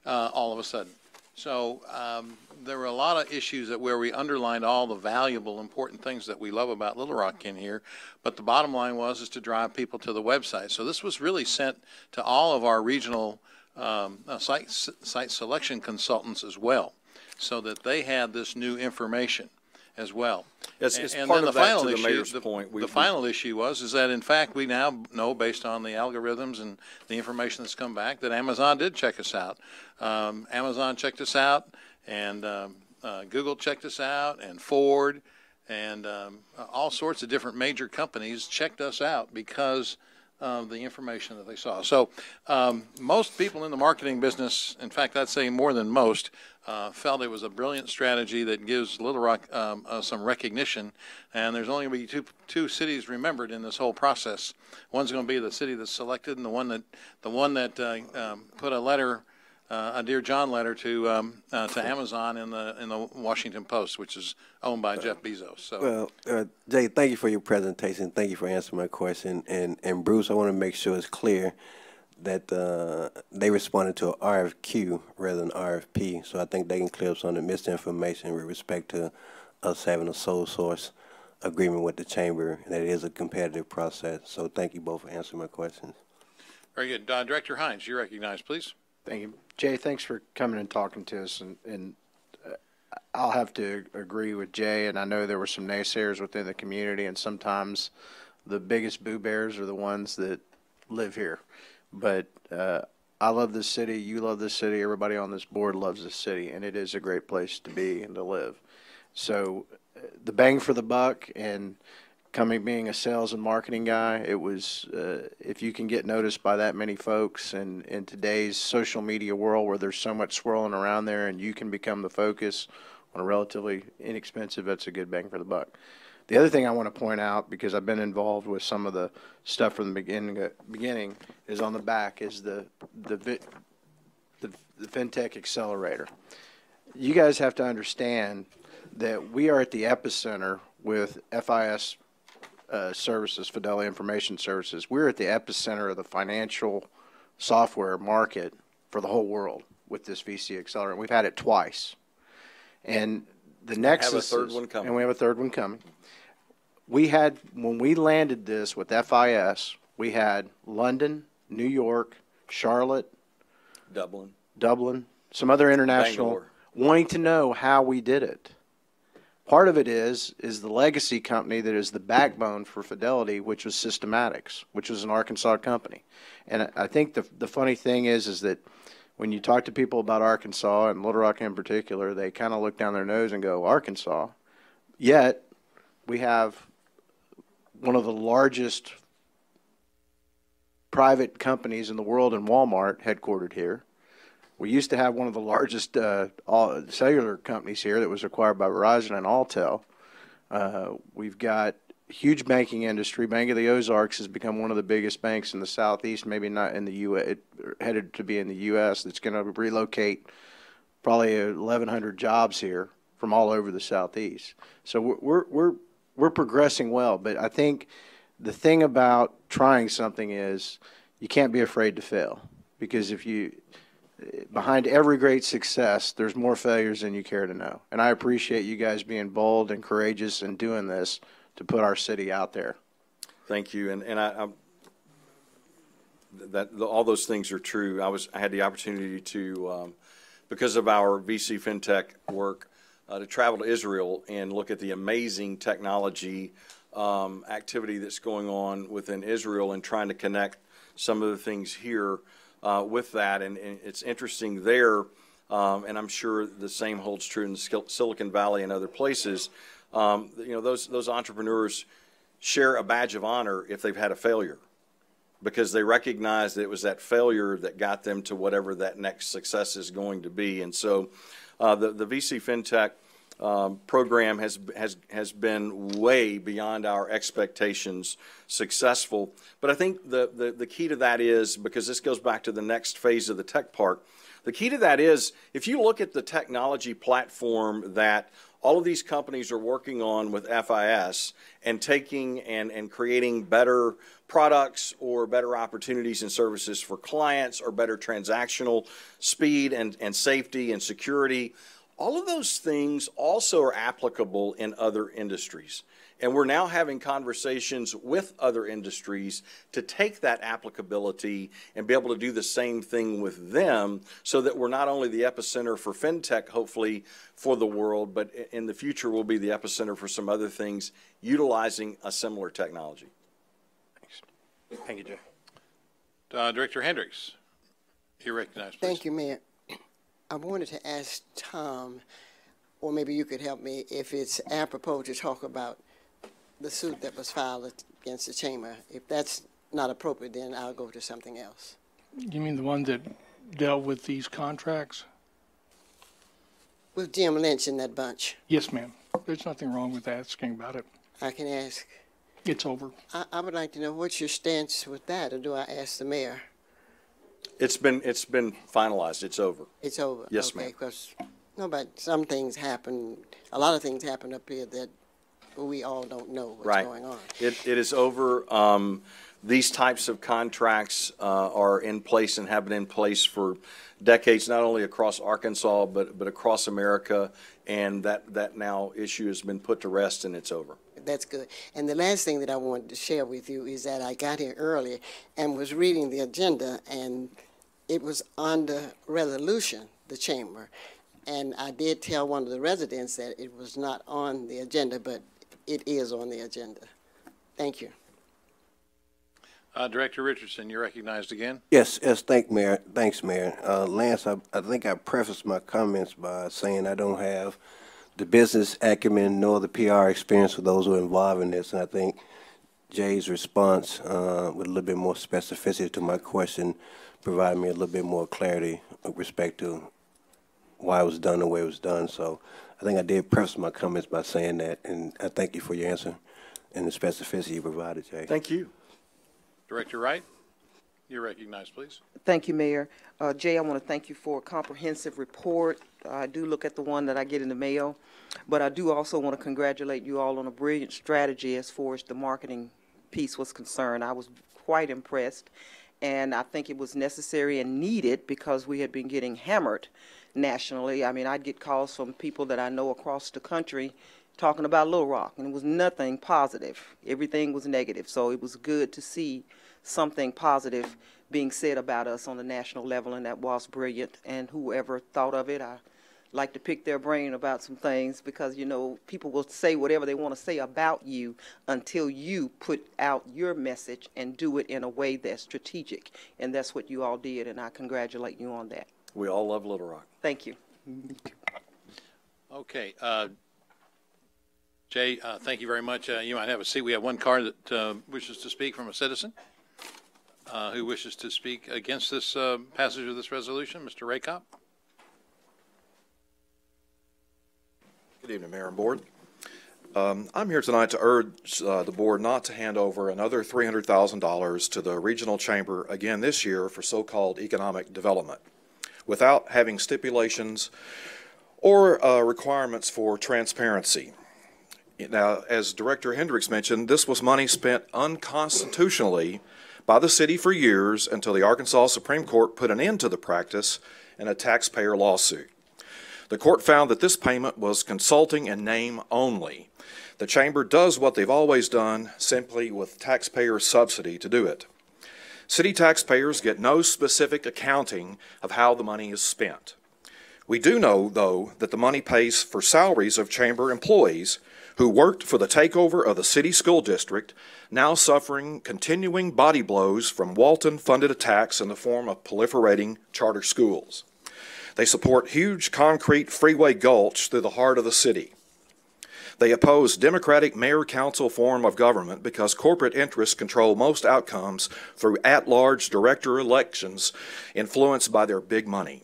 all of a sudden. So there were a lot of issues where we underlined all the valuable, important things that we love about Little Rock in here. But the bottom line is to drive people to the website. So this was really sent to all of our regional site selection consultants as well, so that they had this new information as well. It's and part then of the that final to the issue, mayor's point. The final issue is that in fact we now know, based on the algorithms and the information that's come back, that Amazon did check us out. Amazon checked us out, and Google checked us out, and Ford, and all sorts of different major companies checked us out because of the information that they saw. So most people in the marketing business, in fact, I'd say more than most, felt it was a brilliant strategy that gives Little Rock some recognition. And there's only going to be two cities remembered in this whole process. One's going to be the city that's selected, and the one that put a letter, a Dear John letter to Amazon in the Washington Post, which is owned by Jeff Bezos. So, well, Jay, thank you for your presentation. Thank you for answering my question. And Bruce, I want to make sure it's clear that they responded to an RFQ rather than RFP. So I think they can clear up some of the misinformation with respect to us having a sole source agreement with the chamber, and that it is a competitive process. So thank you both for answering my questions. Very good. Director Hines, you're recognized, please. Thank you. Jay, thanks for coming and talking to us. And I'll have to agree with Jay, and I know there were some naysayers within the community, and sometimes the biggest boo bears are the ones that live here. But I love this city, you love this city, everybody on this board loves this city, and it is a great place to be and to live. So the bang for the buck, and being a sales and marketing guy, it was, if you can get noticed by that many folks, and in today's social media world where there's so much swirling around there, and you can become the focus on a relatively inexpensive, that's a good bang for the buck. The other thing I want to point out, because I've been involved with some of the stuff from the beginning, is on the back is the FinTech Accelerator. You guys have to understand that we are at the epicenter with FIS services, Fidelity Information Services. We're at the epicenter of the financial software market for the whole world with this VC Accelerator. We've had it twice. And the next have a third one coming. And we have a third one coming. We had, when we landed this with FIS, we had London, New York, Charlotte, Dublin, some other international, Bangalore, wanting to know how we did it. Part of it is the legacy company that is the backbone for Fidelity, which was Systematics, which was an Arkansas company. And I think the funny thing is that when you talk to people about Arkansas, and Little Rock in particular, they kind of look down their nose and go, Arkansas? Yet, we have one of the largest private companies in the world in Walmart headquartered here. We used to have one of the largest cellular companies here that was acquired by Verizon and Alltel. We've got huge banking industry. Bank of the Ozarks has become one of the biggest banks in the Southeast, maybe not in the U.S., headed to be in the U.S. That's going to relocate probably 1,100 jobs here from all over the Southeast. So we're progressing well, but I think the thing about trying something is you can't be afraid to fail, because behind every great success, there's more failures than you care to know. And I appreciate you guys being bold and courageous and doing this to put our city out there. Thank you. And all those things are true. I had the opportunity to, because of our VC FinTech work, to travel to Israel and look at the amazing technology activity that's going on within Israel and trying to connect some of the things here with that. And it's interesting there, and I'm sure the same holds true in Silicon Valley and other places. Those entrepreneurs share a badge of honor if they've had a failure, because they recognize that it was that failure that got them to whatever that next success is going to be. And so the VC FinTech program has been way beyond our expectations successful. But I think the key to that is, because this goes back to the next phase of the tech park, the key to that is, if you look at the technology platform that all of these companies are working on with FIS and taking and creating better products or better opportunities and services for clients, or better transactional speed and safety and security, all of those things also are applicable in other industries. And we're now having conversations with other industries to take that applicability and be able to do the same thing with them, so that we're not only the epicenter for FinTech, hopefully, for the world, but in the future we'll be the epicenter for some other things utilizing a similar technology. Thanks. Thank you, Jay. Director Hendricks, you're recognized, please. Thank you, Mayor. I wanted to ask Tom, or maybe you could help me, if it's apropos to talk about the suit that was filed against the chamber. If that's not appropriate, then I'll go to something else. You mean the one that dealt with these contracts? With Jim Lynch and that bunch. Yes, ma'am. There's nothing wrong with asking about it. I can ask. It's over. I would like to know what's your stance with that, or do I ask the mayor? It's been finalized. It's over. It's over. Yes, okay, ma'am. Because but some things happen. A lot of things happen up here that we all don't know what's going on. It is over. These types of contracts are in place and have been in place for decades, not only across Arkansas, but across America, and that now issue has been put to rest, and it's over. That's good. And the last thing that I wanted to share with you is that I got here early and was reading the agenda, and it was under resolution, the chamber. And I did tell one of the residents that it was not on the agenda, but it is on the agenda. Thank you. Director Richardson, you're recognized again. Yes, thanks, Mayor. Lance, I think I prefaced my comments by saying I don't have the business acumen nor the PR experience for those who are involved in this, and I think Jay's response with a little bit more specificity to my question provided me a little bit more clarity with respect to why it was done the way it was done. So I think I did preface my comments by saying that, and I thank you for your answer and the specificity you provided, Jay. Thank you. Director Wright, you're recognized, please. Thank you, Mayor. Jay, I want to thank you for a comprehensive report. I do look at the one that I get in the mail, but I do also want to congratulate you all on a brilliant strategy as far as the marketing piece was concerned. I was quite impressed, and I think it was necessary and needed because we had been getting hammered nationally. I mean, I'd get calls from people that I know across the country talking about Little Rock, and it was nothing positive. Everything was negative, so it was good to see something positive being said about us on the national level, and that was brilliant. And whoever thought of it, I like to pick their brain about some things, because, you know, people will say whatever they want to say about you until you put out your message and do it in a way that's strategic. And that's what you all did, and I congratulate you on that. We all love Little Rock. Thank you. Okay. Jay, thank you very much. You might have a seat. We have one card that wishes to speak from a citizen who wishes to speak against this passage of this resolution. Mr. Raycop. Good evening, Mayor and Board. I'm here tonight to urge the Board not to hand over another $300,000 to the Regional Chamber again this year for so-called economic development without having stipulations or requirements for transparency. Now, as Director Hendricks mentioned, this was money spent unconstitutionally by the city for years until the Arkansas Supreme Court put an end to the practice in a taxpayer lawsuit. The court found that this payment was consulting in name only. The chamber does what they've always done, simply with taxpayer subsidy to do it. City taxpayers get no specific accounting of how the money is spent. We do know, though, that the money pays for salaries of chamber employees who worked for the takeover of the city school district, now suffering continuing body blows from Walton-funded attacks in the form of proliferating charter schools. They support huge concrete freeway gulch through the heart of the city. They oppose democratic mayor-council form of government because corporate interests control most outcomes through at-large director elections influenced by their big money.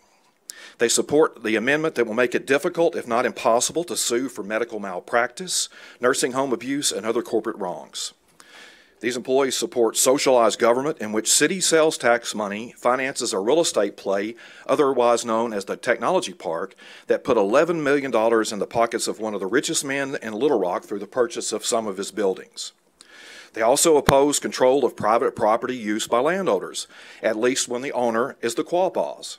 They support the amendment that will make it difficult, if not impossible, to sue for medical malpractice, nursing home abuse, and other corporate wrongs. These employees support socialized government in which city sales tax money finances a real estate play, otherwise known as the Technology Park, that put $11 million in the pockets of one of the richest men in Little Rock through the purchase of some of his buildings. They also oppose control of private property use by landowners, at least when the owner is the Quapaws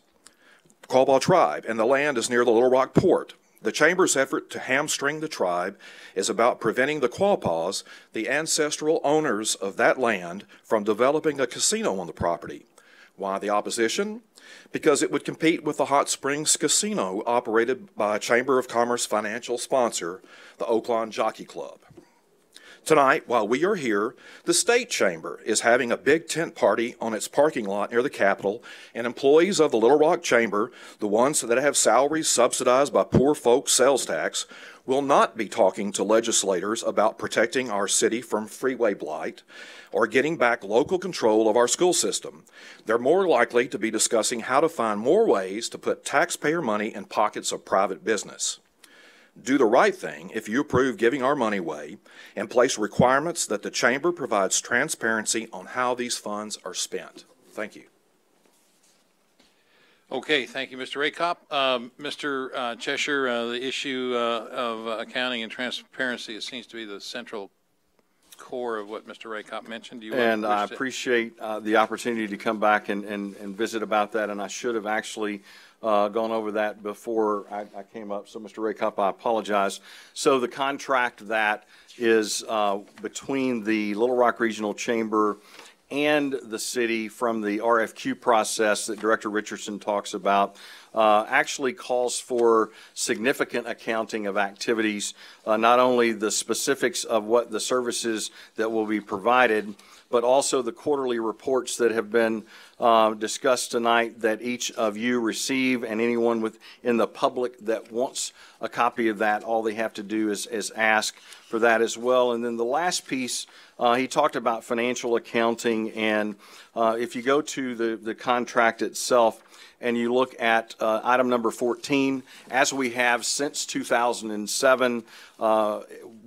tribe, and the land is near the Little Rock port. The Chamber's effort to hamstring the tribe is about preventing the Quapaws, the ancestral owners of that land, from developing a casino on the property. Why the opposition? Because it would compete with the Hot Springs Casino operated by a Chamber of Commerce financial sponsor, the Oaklawn Jockey Club. Tonight, while we are here, the State Chamber is having a big tent party on its parking lot near the Capitol, and employees of the Little Rock Chamber, the ones that have salaries subsidized by poor folks' sales tax, will not be talking to legislators about protecting our city from freeway blight or getting back local control of our school system. They're more likely to be discussing how to find more ways to put taxpayer money in pockets of private business. Do the right thing if you approve giving our money away and place requirements that the Chamber provides transparency on how these funds are spent. Thank you. Okay, thank you, Mr. Rakop. Mr. Cheshire, the issue of accounting and transparency, it seems to be the central core of what Mr. Rakop mentioned. Do you and I appreciate the opportunity to come back and visit about that, and I should have actually gone over that before I came up. So, Mr. Rakop, I apologize. So the contract that is between the Little Rock Regional Chamber and the city from the RFQ process that Director Richardson talks about actually calls for significant accounting of activities, not only the specifics of what the services that will be provided, but also the quarterly reports that have been discussed tonight that each of you receive, and anyone within the public that wants a copy of that, all they have to do is ask for that as well. And then the last piece, he talked about financial accounting, and if you go to the contract itself and you look at item number 14, as we have since 2007,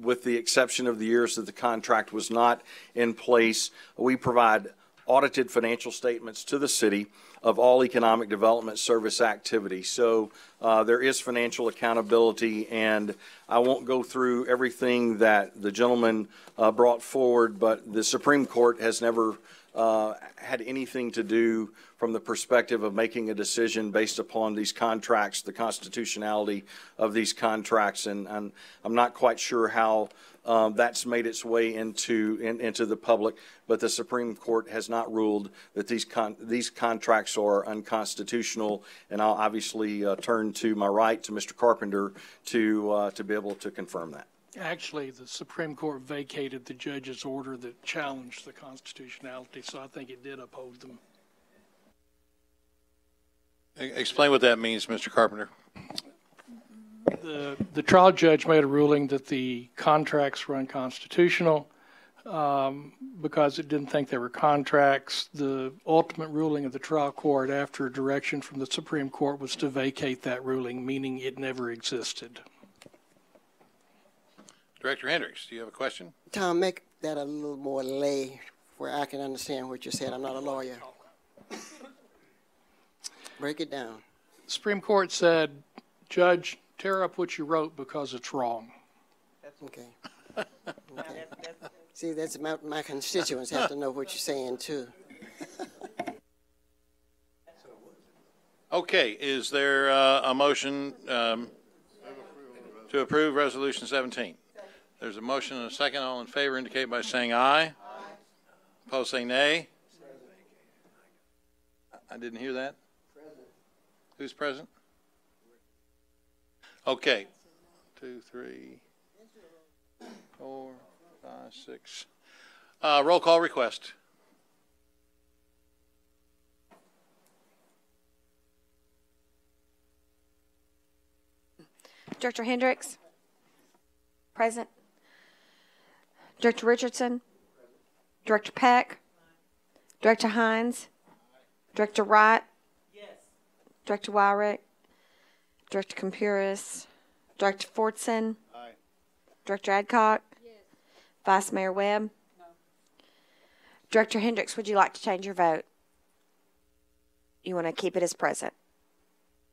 with the exception of the years that the contract was not in place, we provide audited financial statements to the city of all economic development service activity. So there is financial accountability, and I won't go through everything that the gentleman brought forward, but the Supreme Court has never had anything to do from the perspective of making a decision based upon these contracts, the constitutionality of these contracts, and I'm not quite sure how that's made its way into the public, but the Supreme Court has not ruled that these contracts are unconstitutional, and I'll obviously turn to my right to Mr. Carpenter to be able to confirm that. Actually, the Supreme Court vacated the judge's order that challenged the constitutionality, so I think it did uphold them. Explain what that means, Mr. Carpenter. The trial judge made a ruling that the contracts were unconstitutional because it didn't think they were contracts. The ultimate ruling of the trial court after a direction from the Supreme Court was to vacate that ruling, meaning it never existed. Director Hendricks, do you have a question? Tom, make that a little more lay where I can understand what you said. I'm not a lawyer. Break it down. The Supreme Court said, Judge, tear up what you wrote because it's wrong. Okay. Okay. See, that's my constituents have to know what you're saying, too. Okay, is there a motion to approve Resolution 17? There's a motion and a second. All in favor indicate by saying aye. Opposed say nay. I didn't hear that. Who's present? Okay. 2, 3. 4, 5, 6. Roll call request. Director Hendricks? Present. Director Richardson? Director Peck? Director Hines? Director Wright? Yes. Director Wyrick? Director Campuris? Director Fordson? Aye. Director Adcock? Yes. Vice Mayor Webb? No. Director Hendricks, would you like to change your vote? You want to keep it as present?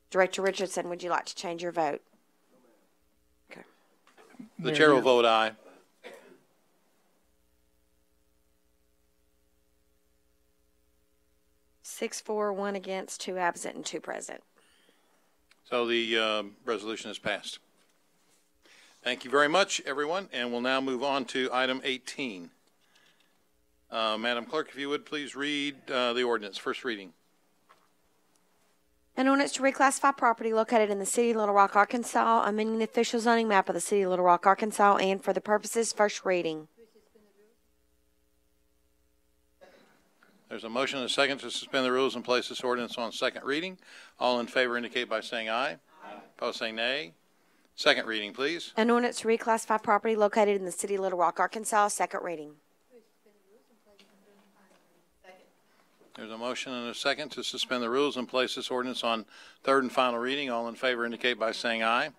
Director Richardson, would you like to change your vote? Okay. The chair will vote aye. Six, 4, 1 against, 2 absent, and 2 present. So the resolution is passed. Thank you very much, everyone, and we'll now move on to item 18. Madam Clerk, if you would please read the ordinance, first reading. An ordinance to reclassify property located in the city of Little Rock, Arkansas, amending the official zoning map of the city of Little Rock, Arkansas, and for the purposes first reading. There's a motion and a second to suspend the rules and place this ordinance on second reading. All in favor indicate by saying aye. Aye. Opposed say nay. Second reading, please. An ordinance to reclassify property located in the city of Little Rock, Arkansas, second reading. There's a motion and a second to suspend the rules and place this ordinance on third and final reading. All in favor indicate by saying aye. Aye.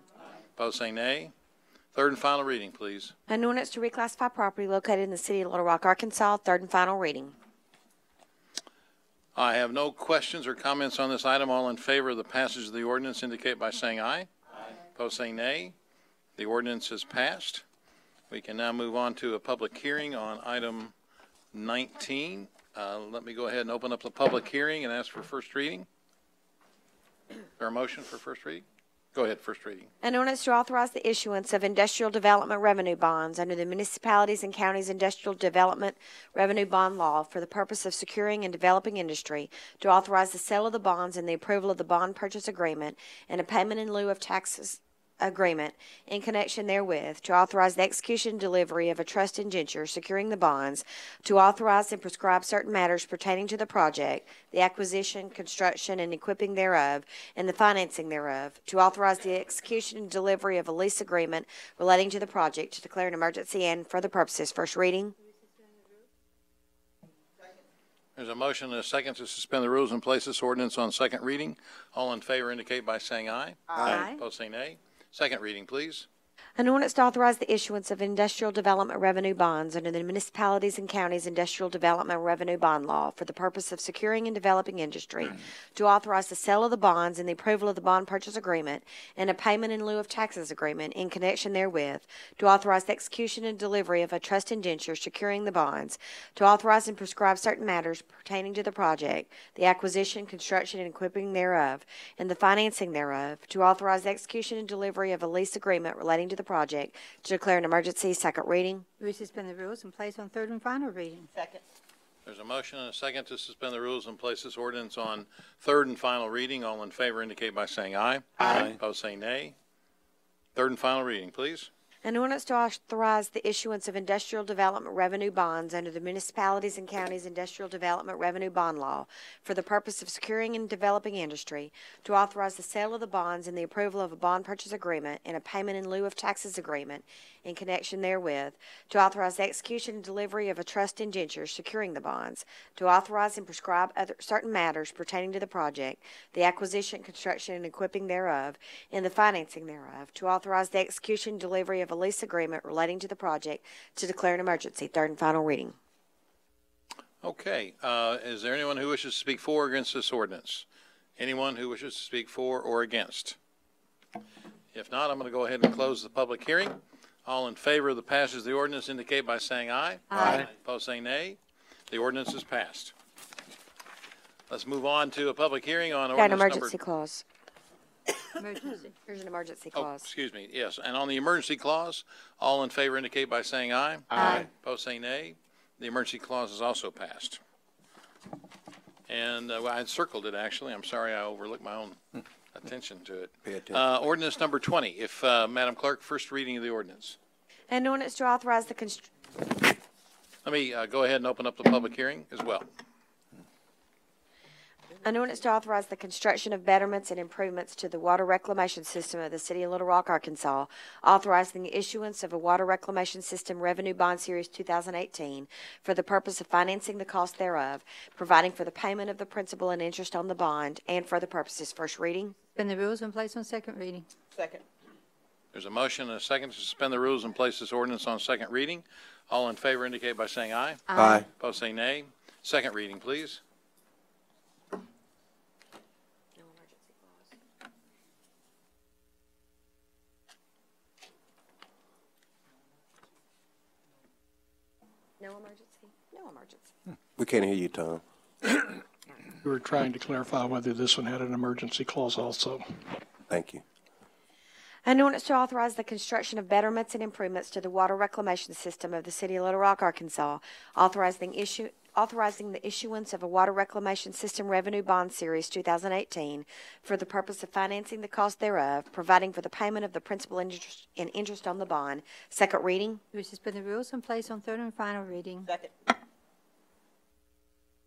Opposed say nay. Third and final reading, please. An ordinance to reclassify property located in the city of Little Rock, Arkansas, third and final reading. I have no questions or comments on this item. All in favor of the passage of the ordinance indicate by saying aye. Aye. Opposed say nay. The ordinance is passed. We can now move on to a public hearing on item 19. Let me go ahead and open up the public hearing and ask for first reading. Is there a motion for first reading? Go ahead, first reading. An ordinance to authorize the issuance of industrial development revenue bonds under the Municipalities and Counties Industrial Development Revenue Bond Law for the purpose of securing and developing industry, to authorize the sale of the bonds and the approval of the bond purchase agreement and a payment in lieu of taxes agreement in connection therewith, to authorize the execution and delivery of a trust indenture securing the bonds, to authorize and prescribe certain matters pertaining to the project, the acquisition, construction, and equipping thereof, and the financing thereof, to authorize the execution and delivery of a lease agreement relating to the project, to declare an emergency and for the purposes first reading. There's a motion and a second to suspend the rules and place this ordinance on second reading. All in favor indicate by saying aye. Aye. Opposed say nay. Second reading, please. An ordinance to authorize the issuance of industrial development revenue bonds under the Municipalities and Counties Industrial Development Revenue Bond Law for the purpose of securing and developing industry, to authorize the sale of the bonds and the approval of the bond purchase agreement and a payment in lieu of taxes agreement in connection therewith, to authorize the execution and delivery of a trust indenture securing the bonds, to authorize and prescribe certain matters pertaining to the project, the acquisition, construction, and equipping thereof, and the financing thereof, to authorize the execution and delivery of a lease agreement relating to the project, to declare an emergency, second reading. We suspend the rules and place on third and final reading. Second. There's a motion and a second to suspend the rules and place this ordinance on third and final reading. All in favor indicate by saying aye. Aye. Opposed say nay. Third and final reading, please. An ordinance to authorize the issuance of industrial development revenue bonds under the Municipalities and Counties Industrial Development Revenue Bond Law for the purpose of securing and developing industry, to authorize the sale of the bonds and the approval of a bond purchase agreement and a payment in lieu of taxes agreement in connection therewith, to authorize the execution and delivery of a trust indenture securing the bonds, to authorize and prescribe certain matters pertaining to the project, the acquisition, construction, and equipping thereof, and the financing thereof, to authorize the execution and delivery of a lease agreement relating to the project, to declare an emergency. Third and final reading. Okay. Is there anyone who wishes to speak for or against this ordinance? Anyone who wishes to speak for or against? If not, I'm going to go ahead and close the public hearing. All in favor of the passage of the ordinance indicate by saying aye. Aye. Opposed say nay. The ordinance is passed. Let's move on to a public hearing on Got ordinance an emergency number... clause. Emergency. There's an emergency Oh, clause. excuse me, yes. And on the emergency clause, all in favor indicate by saying aye. Aye. Opposed say nay. The emergency clause is also passed. And I had circled it, actually. I'm sorry I overlooked my own attention to it. Pay attention. Ordinance number 20. If, Madam Clerk, first reading of the ordinance. An ordinance to authorize the Let me go ahead and open up the public hearing as well. An ordinance to authorize the construction of betterments and improvements to the water reclamation system of the City of Little Rock, Arkansas, authorizing the issuance of a water reclamation system revenue bond series 2018 for the purpose of financing the cost thereof, providing for the payment of the principal and interest on the bond, and for the purposes. First reading. Suspend the rules and place on second reading. Second. There's a motion and a second to suspend the rules and place this ordinance on second reading. All in favor indicate by saying aye. Aye. Opposed say nay. Second reading, please. No emergency? No emergency. We can't hear you, Tom. We were trying to clarify whether this one had an emergency clause also. Thank you. An ordinance to authorize the construction of betterments and improvements to the water reclamation system of the City of Little Rock, Arkansas, authorizing the issuance of a water reclamation system revenue bond series 2018 for the purpose of financing the cost thereof, providing for the payment of the principal and interest on the bond. Second reading. We suspend the rules and place on third and final reading. Second.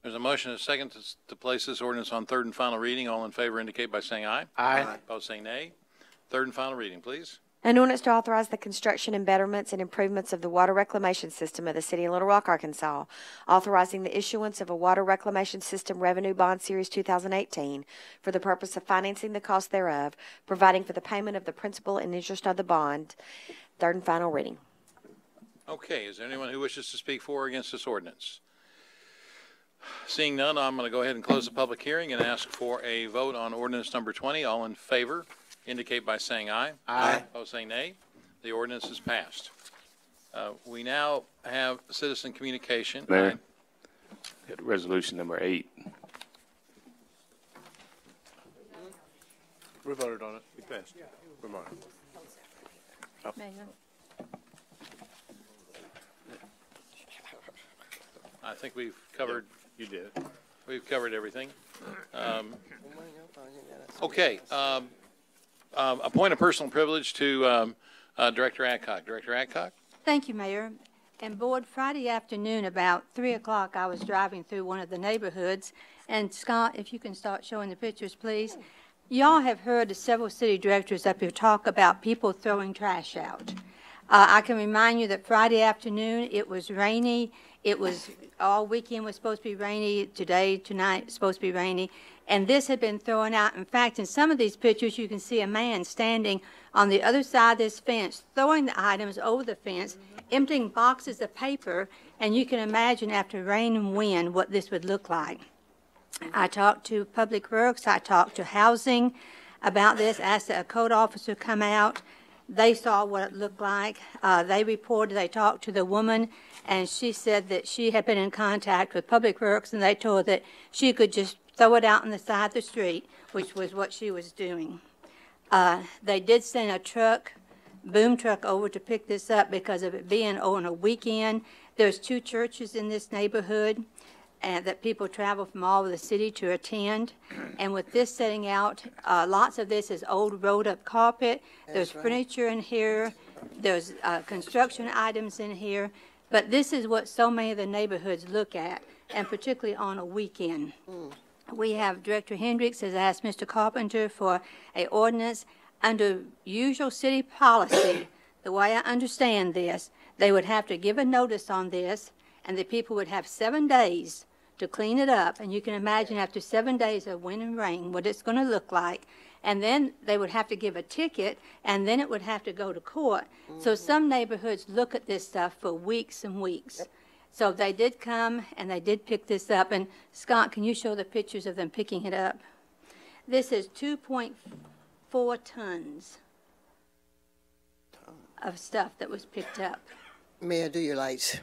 There's a motion and a second to place this ordinance on third and final reading. All in favor indicate by saying aye. Aye. Opposed say nay. Third and final reading, please. An ordinance to authorize the construction and betterments and improvements of the water reclamation system of the City of Little Rock, Arkansas, authorizing the issuance of a water reclamation system revenue bond series 2018 for the purpose of financing the cost thereof, providing for the payment of the principal and interest of the bond. Third and final reading. Okay, is there anyone who wishes to speak for or against this ordinance? Seeing none, I'm going to go ahead and close the public hearing and ask for a vote on ordinance number 20. All in favor indicate by saying aye. Aye. Opposed say nay. The ordinance is passed. We now have citizen communication. Mayor, resolution number 8. We voted on it. We passed. Mayor. I think we've covered. You did. We've covered everything. Okay. A point of personal privilege to Director Adcock. Director Adcock? Thank you, Mayor. And Board, Friday afternoon about 3 o'clock, I was driving through one of the neighborhoods. And Scott, if you can start showing the pictures, please. Y'all have heard several city directors up here talk about people throwing trash out. I can remind you that Friday afternoon, it was rainy. It was all weekend was supposed to be rainy. Today, tonight, it's supposed to be rainy. And this had been thrown out. In fact, in some of these pictures, you can see a man standing on the other side of this fence, throwing the items over the fence, emptying boxes of paper, and you can imagine after rain and wind what this would look like. I talked to Public Works, I talked to Housing about this, asked that a code officer come out. They saw what it looked like. They reported, they talked to the woman, and she said that she had been in contact with Public Works, and they told her that she could just throw it out on the side of the street, which was what she was doing. They did send a truck, boom truck, over to pick this up because of it being on a weekend. There's 2 churches in this neighborhood and that people travel from all over the city to attend. And with this setting out, lots of this is old rolled-up carpet. There's furniture in here. There's construction items in here. But this is what so many of the neighborhoods look at, and particularly on a weekend. We have Director Hendricks has asked Mr. Carpenter for an ordinance under usual city policy. The way I understand this, they would have to give a notice on this, and the people would have 7 days to clean it up. And you can imagine after 7 days of wind and rain what it's going to look like. And then they would have to give a ticket, and then it would have to go to court. So some neighborhoods look at this stuff for weeks and weeks. So they did come, and they did pick this up. And Scott, can you show the pictures of them picking it up? This is 2.4 tons of stuff that was picked up. Mayor, do your lights.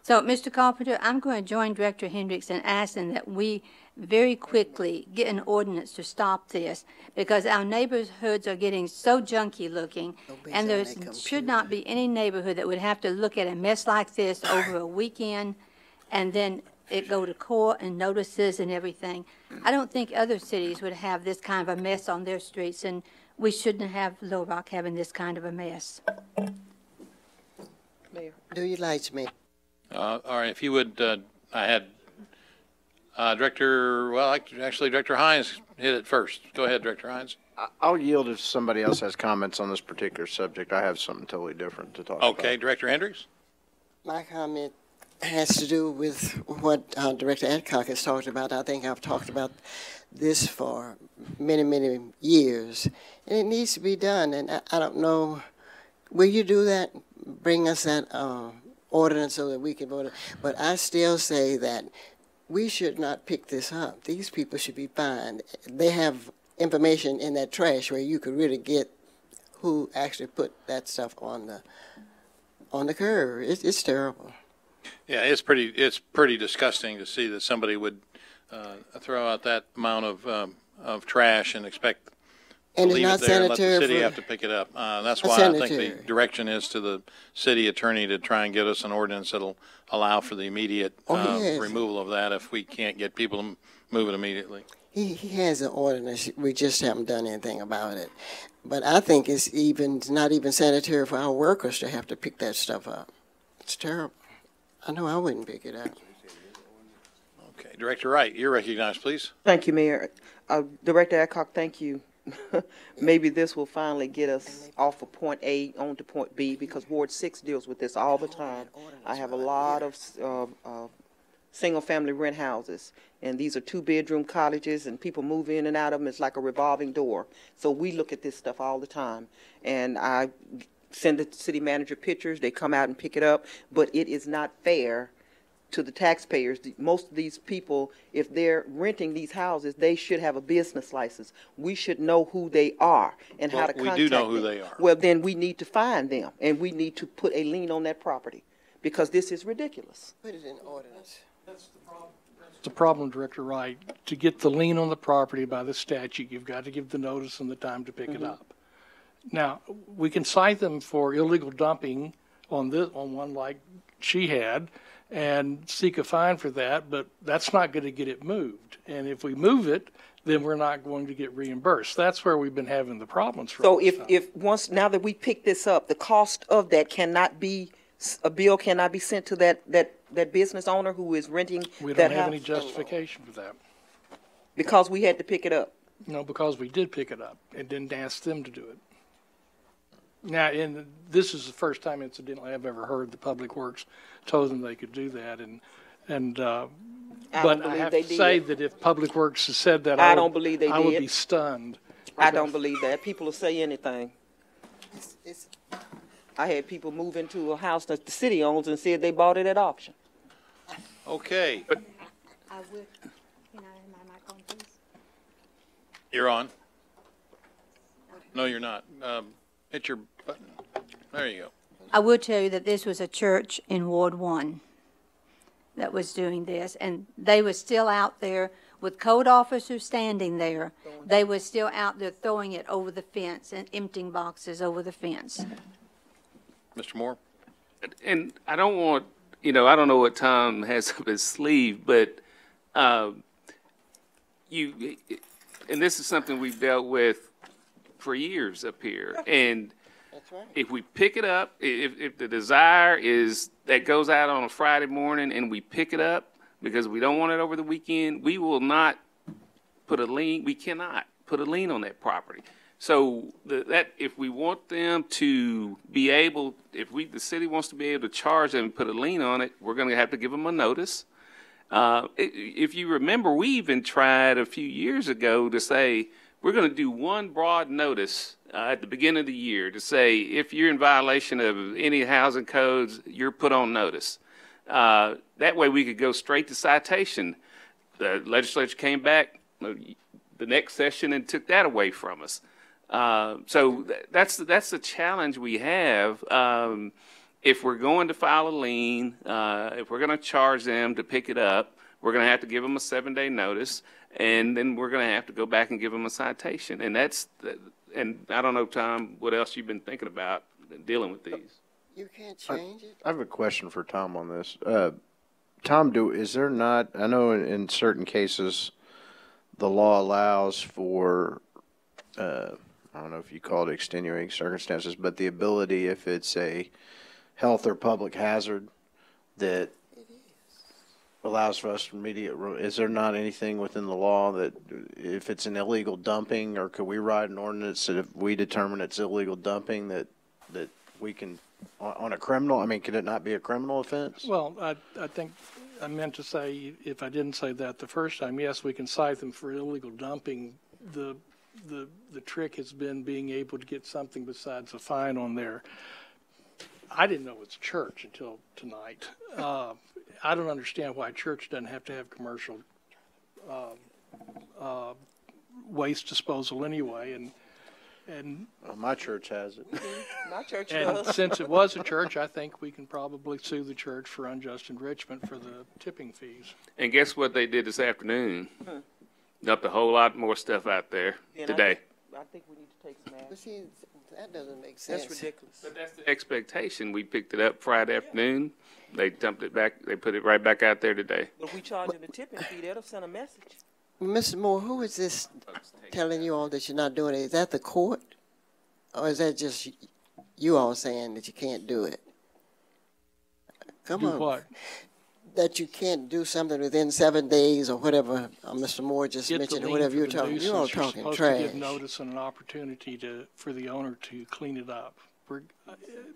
So, Mr. Carpenter, I'm going to join Director Hendricks in asking that we very quickly get an ordinance to stop this, because our neighborhoods are getting so junky looking, and there should not be any neighborhood that would have to look at a mess like this over a weekend and then it go to court and notices and everything. I don't think other cities would have this kind of a mess on their streets, and we shouldn't have Little Rock having this kind of a mess. Mayor, do you like me? All right, if you would, I had Director, well, actually, Director Hines hit it first. Go ahead, Director Hines. I'll yield if somebody else has comments on this particular subject. I have something totally different to talk about. Okay, Director Hendricks? My comment has to do with what Director Adcock has talked about. I think I've talked about this for many, many years, and it needs to be done. And I don't know, will you do that? Bring us that ordinance so that we can vote. But I still say that we should not pick this up. These people should be fined. They have information in that trash where you could really get who actually put that stuff on the curb. It's terrible. Yeah, it's pretty disgusting to see that somebody would throw out that amount of trash and expect to And leave it's it not there and let the sanitary city for- have to pick it up. That's Not why I think sanitary. the direction is to the city attorney to try and get us an ordinance that'll allow for the immediate yes. removal of that if we can't get people to move it immediately. He has an ordinance. We just haven't done anything about it. But I think it's not even sanitary for our workers to have to pick that stuff up. It's terrible. I know I wouldn't pick it up. Okay, Director Wright, you're recognized, please. Thank you, Mayor. Director Adcock, thank you. Maybe this will finally get us off of point A on to point B, because Ward 6 deals with this all the time. I have a lot of single-family rent houses, and these are two-bedroom cottages, and people move in and out of them. It's like a revolving door. So we look at this stuff all the time, and I send the city manager pictures. They come out and pick it up, but it is not fair to the taxpayers. Most of these people, if they're renting these houses, they should have a business license. We should know who they are and how to contact them. We do know who they are. Well, then we need to find them, and we need to put a lien on that property, because this is ridiculous. Put it in ordinance. It's a problem, Director Wright. To get the lien on the property by the statute, you've got to give the notice and the time to pick it up. Now, we can cite them for illegal dumping on one like she had, and seek a fine for that, but that's not going to get it moved. And if we move it, then we're not going to get reimbursed. That's where we've been having the problems. So now that we pick this up, the cost of that a bill cannot be sent to that business owner who is renting We that don't have house? any justification for that. Because we had to pick it up. No, because we did pick it up and didn't ask them to do it. Now, and this is the first time, incidentally, I've ever heard the Public Works told them they could do that, but I have to say that if Public Works has said that, I don't believe they I would did. be stunned. I don't believe that. People will say anything. I had people move into a house that the city owns and said they bought it at auction. Okay, I would, can I have my mic on, please? you're on. No, you're not. Hit your button. There you go. I would tell you that this was a church in Ward 1 that was doing this, and they were still out there with code officers standing there. They were still out there throwing it over the fence and emptying boxes over the fence. Mr. Moore? And I don't want, I don't know what Tom has up his sleeve, but and this is something we've dealt with for years up here. And if we pick it up, if the desire is that goes out on a Friday morning and we pick it up because we don't want it over the weekend, we will not put a lien. We cannot put a lien on that property. So that if we want them to be able, the city wants to be able to charge them and put a lien on it, we're going to have to give them a notice. If you remember, we even tried a few years ago to say, we're going to do one broad notice at the beginning of the year to say if you're in violation of any housing codes, you're put on notice. That way we could go straight to citation. The legislature came back the next session and took that away from us. So that's the challenge we have. If we're going to file a lien, if we're going to charge them to pick it up, we're going to have to give them a 7-day notice. And then we're going to have to go back and give them a citation. And and I don't know, Tom, what else you've been thinking about dealing with these. You can't change it. I have a question for Tom on this. Tom, is there not, I know in certain cases, the law allows for I don't know if you call it extenuating circumstances, but the ability, if it's a health or public hazard, that allows for us immediate, is there not anything within the law that if it's an illegal dumping, or could we write an ordinance that if we determine it's illegal dumping, that we can, on a criminal, I mean, could it not be a criminal offense? Well, I think I meant to say, if I didn't say that the first time, yes, we can cite them for illegal dumping. The trick has been being able to get something besides a fine on there. I didn't know it's church until tonight. I don't understand why church doesn't have to have commercial waste disposal anyway, and well, my church has it. My church and does. since it was a church, I think we can probably sue the church for unjust enrichment for the tipping fees. And guess what they did this afternoon? Dumped a whole lot more stuff out there today. I think we need to take some action. But see, that doesn't make sense. That's ridiculous. But that's the expectation. We picked it up Friday afternoon. They dumped it back. They put it right back out there today. But if we charge them the tipping fee, that'll send a message. Mr. Moore, who is this telling you all that you're not doing it? Is that the court? Or is that just you all saying that you can't do it? Come on. Do what? That you can't do something within 7 days or whatever Mr. Moore just Get the mentioned, or lien whatever for you're the talking. You're all nuisance. You're talking supposed trash. to give notice and an opportunity for the owner to clean it up.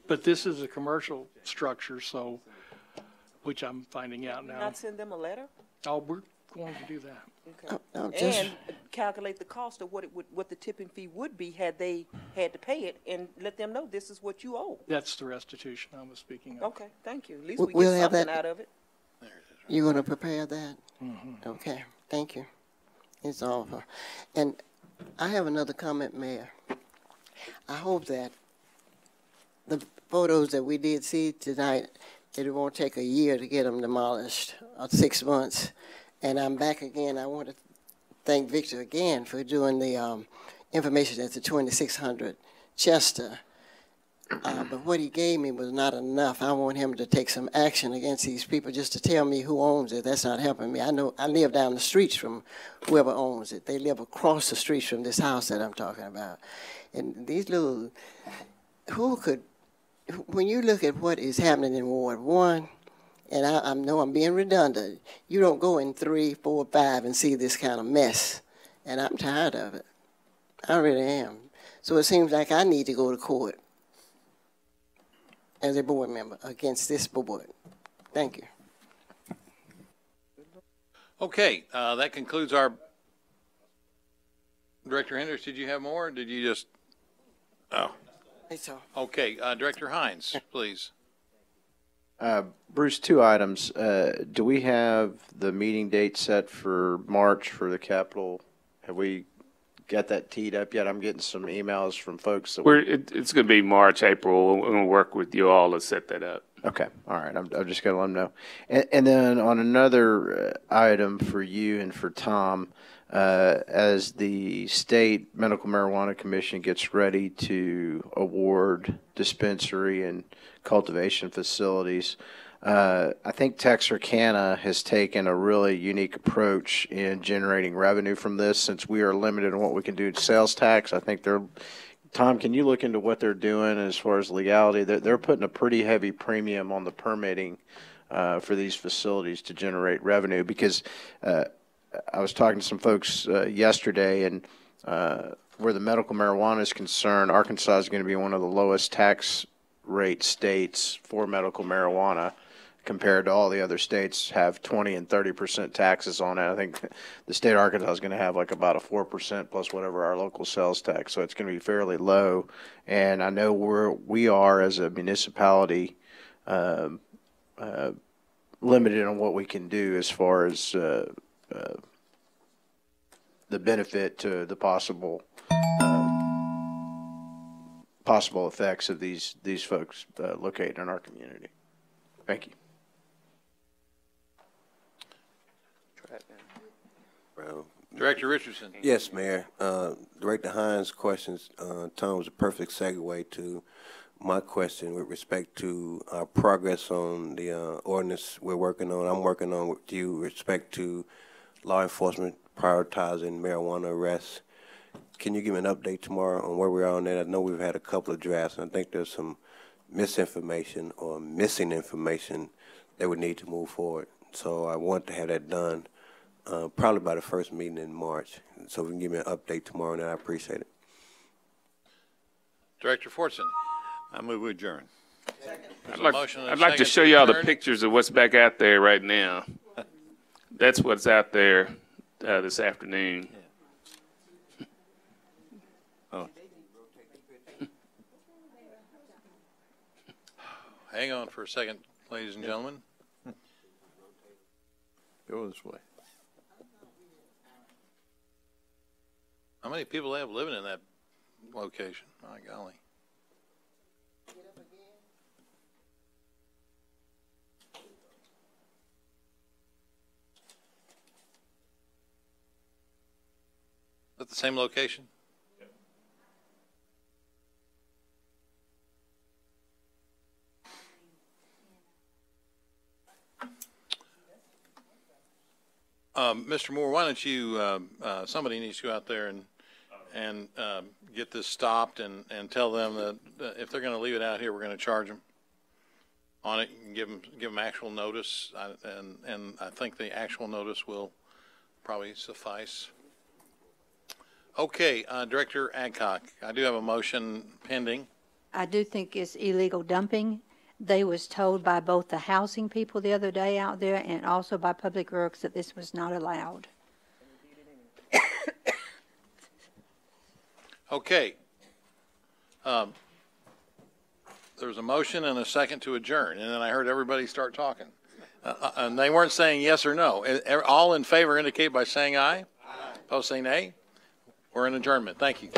But this is a commercial structure, so, which I'm finding out now. Not send them a letter? Oh, we're going to do that. Okay. Just- And calculate the cost of what the tipping fee would be had they had to pay it, and let them know this is what you owe. That's the restitution I was speaking of. Okay, thank you. At least we We'll get have something that- out of it. You're going to prepare that? Mm-hmm. Okay, thank you. It's over. And I have another comment, Mayor. I hope that the photos that we did see tonight, that it won't take a year to get them demolished, or 6 months. And I'm back again. I want to thank Victor again for doing the information at the 2600 Chester. But what he gave me was not enough. I want him to take some action against these people just to tell me who owns it. That's not helping me. I know I live down the streets from whoever owns it. They live across the streets from this house that I'm talking about. And these little, when you look at what is happening in Ward 1, and I know I'm being redundant, you don't go in 3, 4, 5 and see this kind of mess. And I'm tired of it. I really am. So it seems like I need to go to court as a board member against this board. Thank you. Okay, that concludes our, Director Hendricks, did you have more, or did you just, oh, So. okay, Director Hines, please. Bruce, 2 items. Do we have the meeting date set for March for the Capitol? Have we got that teed up yet? I'm getting some emails from folks that It's going to be March, April. We're going to work with you all to set that up. Okay, all right. I'm just going to let them know. And then on another item for you and for Tom, as the State Medical Marijuana Commission gets ready to award dispensary and cultivation facilities, I think Texarkana has taken a really unique approach in generating revenue from this, since we are limited on what we can do to sales tax. I think Tom, can you look into what they're doing as far as legality? They're putting a pretty heavy premium on the permitting for these facilities to generate revenue, because I was talking to some folks yesterday, and where the medical marijuana is concerned, Arkansas is going to be one of the lowest tax rate states for medical marijuana, compared to all the other states have 20 and 30% taxes on it. I think the state of Arkansas is going to have like about a 4% plus whatever our local sales tax. So it's going to be fairly low. And I know we are as a municipality limited on what we can do as far as the benefit to the possible effects of these folks located in our community. Thank you. Director Richardson. Yes, Mayor. Director Hines' questions, Tom, was a perfect segue to my question with respect to our progress on the ordinance I'm working on with you with respect to law enforcement prioritizing marijuana arrests. Can you give me an update tomorrow on where we are on that? I know we've had a couple of drafts, and I think there's some misinformation or missing information that we need to move forward. So I want to have that done probably by the first meeting in March. So if you can give me an update tomorrow, then I appreciate it. Director Fortson. I move we adjourn. I'd like to show y'all the pictures of what's back out there right now. That's what's out there this afternoon. Oh. Hang on for a second, ladies and gentlemen. Go this way. How many people they have living in that location? My golly. Is that the same location? Mr. Moore, why don't you, somebody needs to go out there and get this stopped and tell them that if they're going to leave it out here, we're going to charge them on it and give them actual notice. And I think the actual notice will probably suffice. Okay, Director Adcock, I do have a motion pending. I do think it's illegal dumping. They was told by both the housing people the other day out there and also by Public Works that this was not allowed. Okay. There's a motion and a second to adjourn, and then I heard everybody start talking. And they weren't saying yes or no. All in favor indicate by saying aye. Opposed say nay. We're in adjournment. Thank you.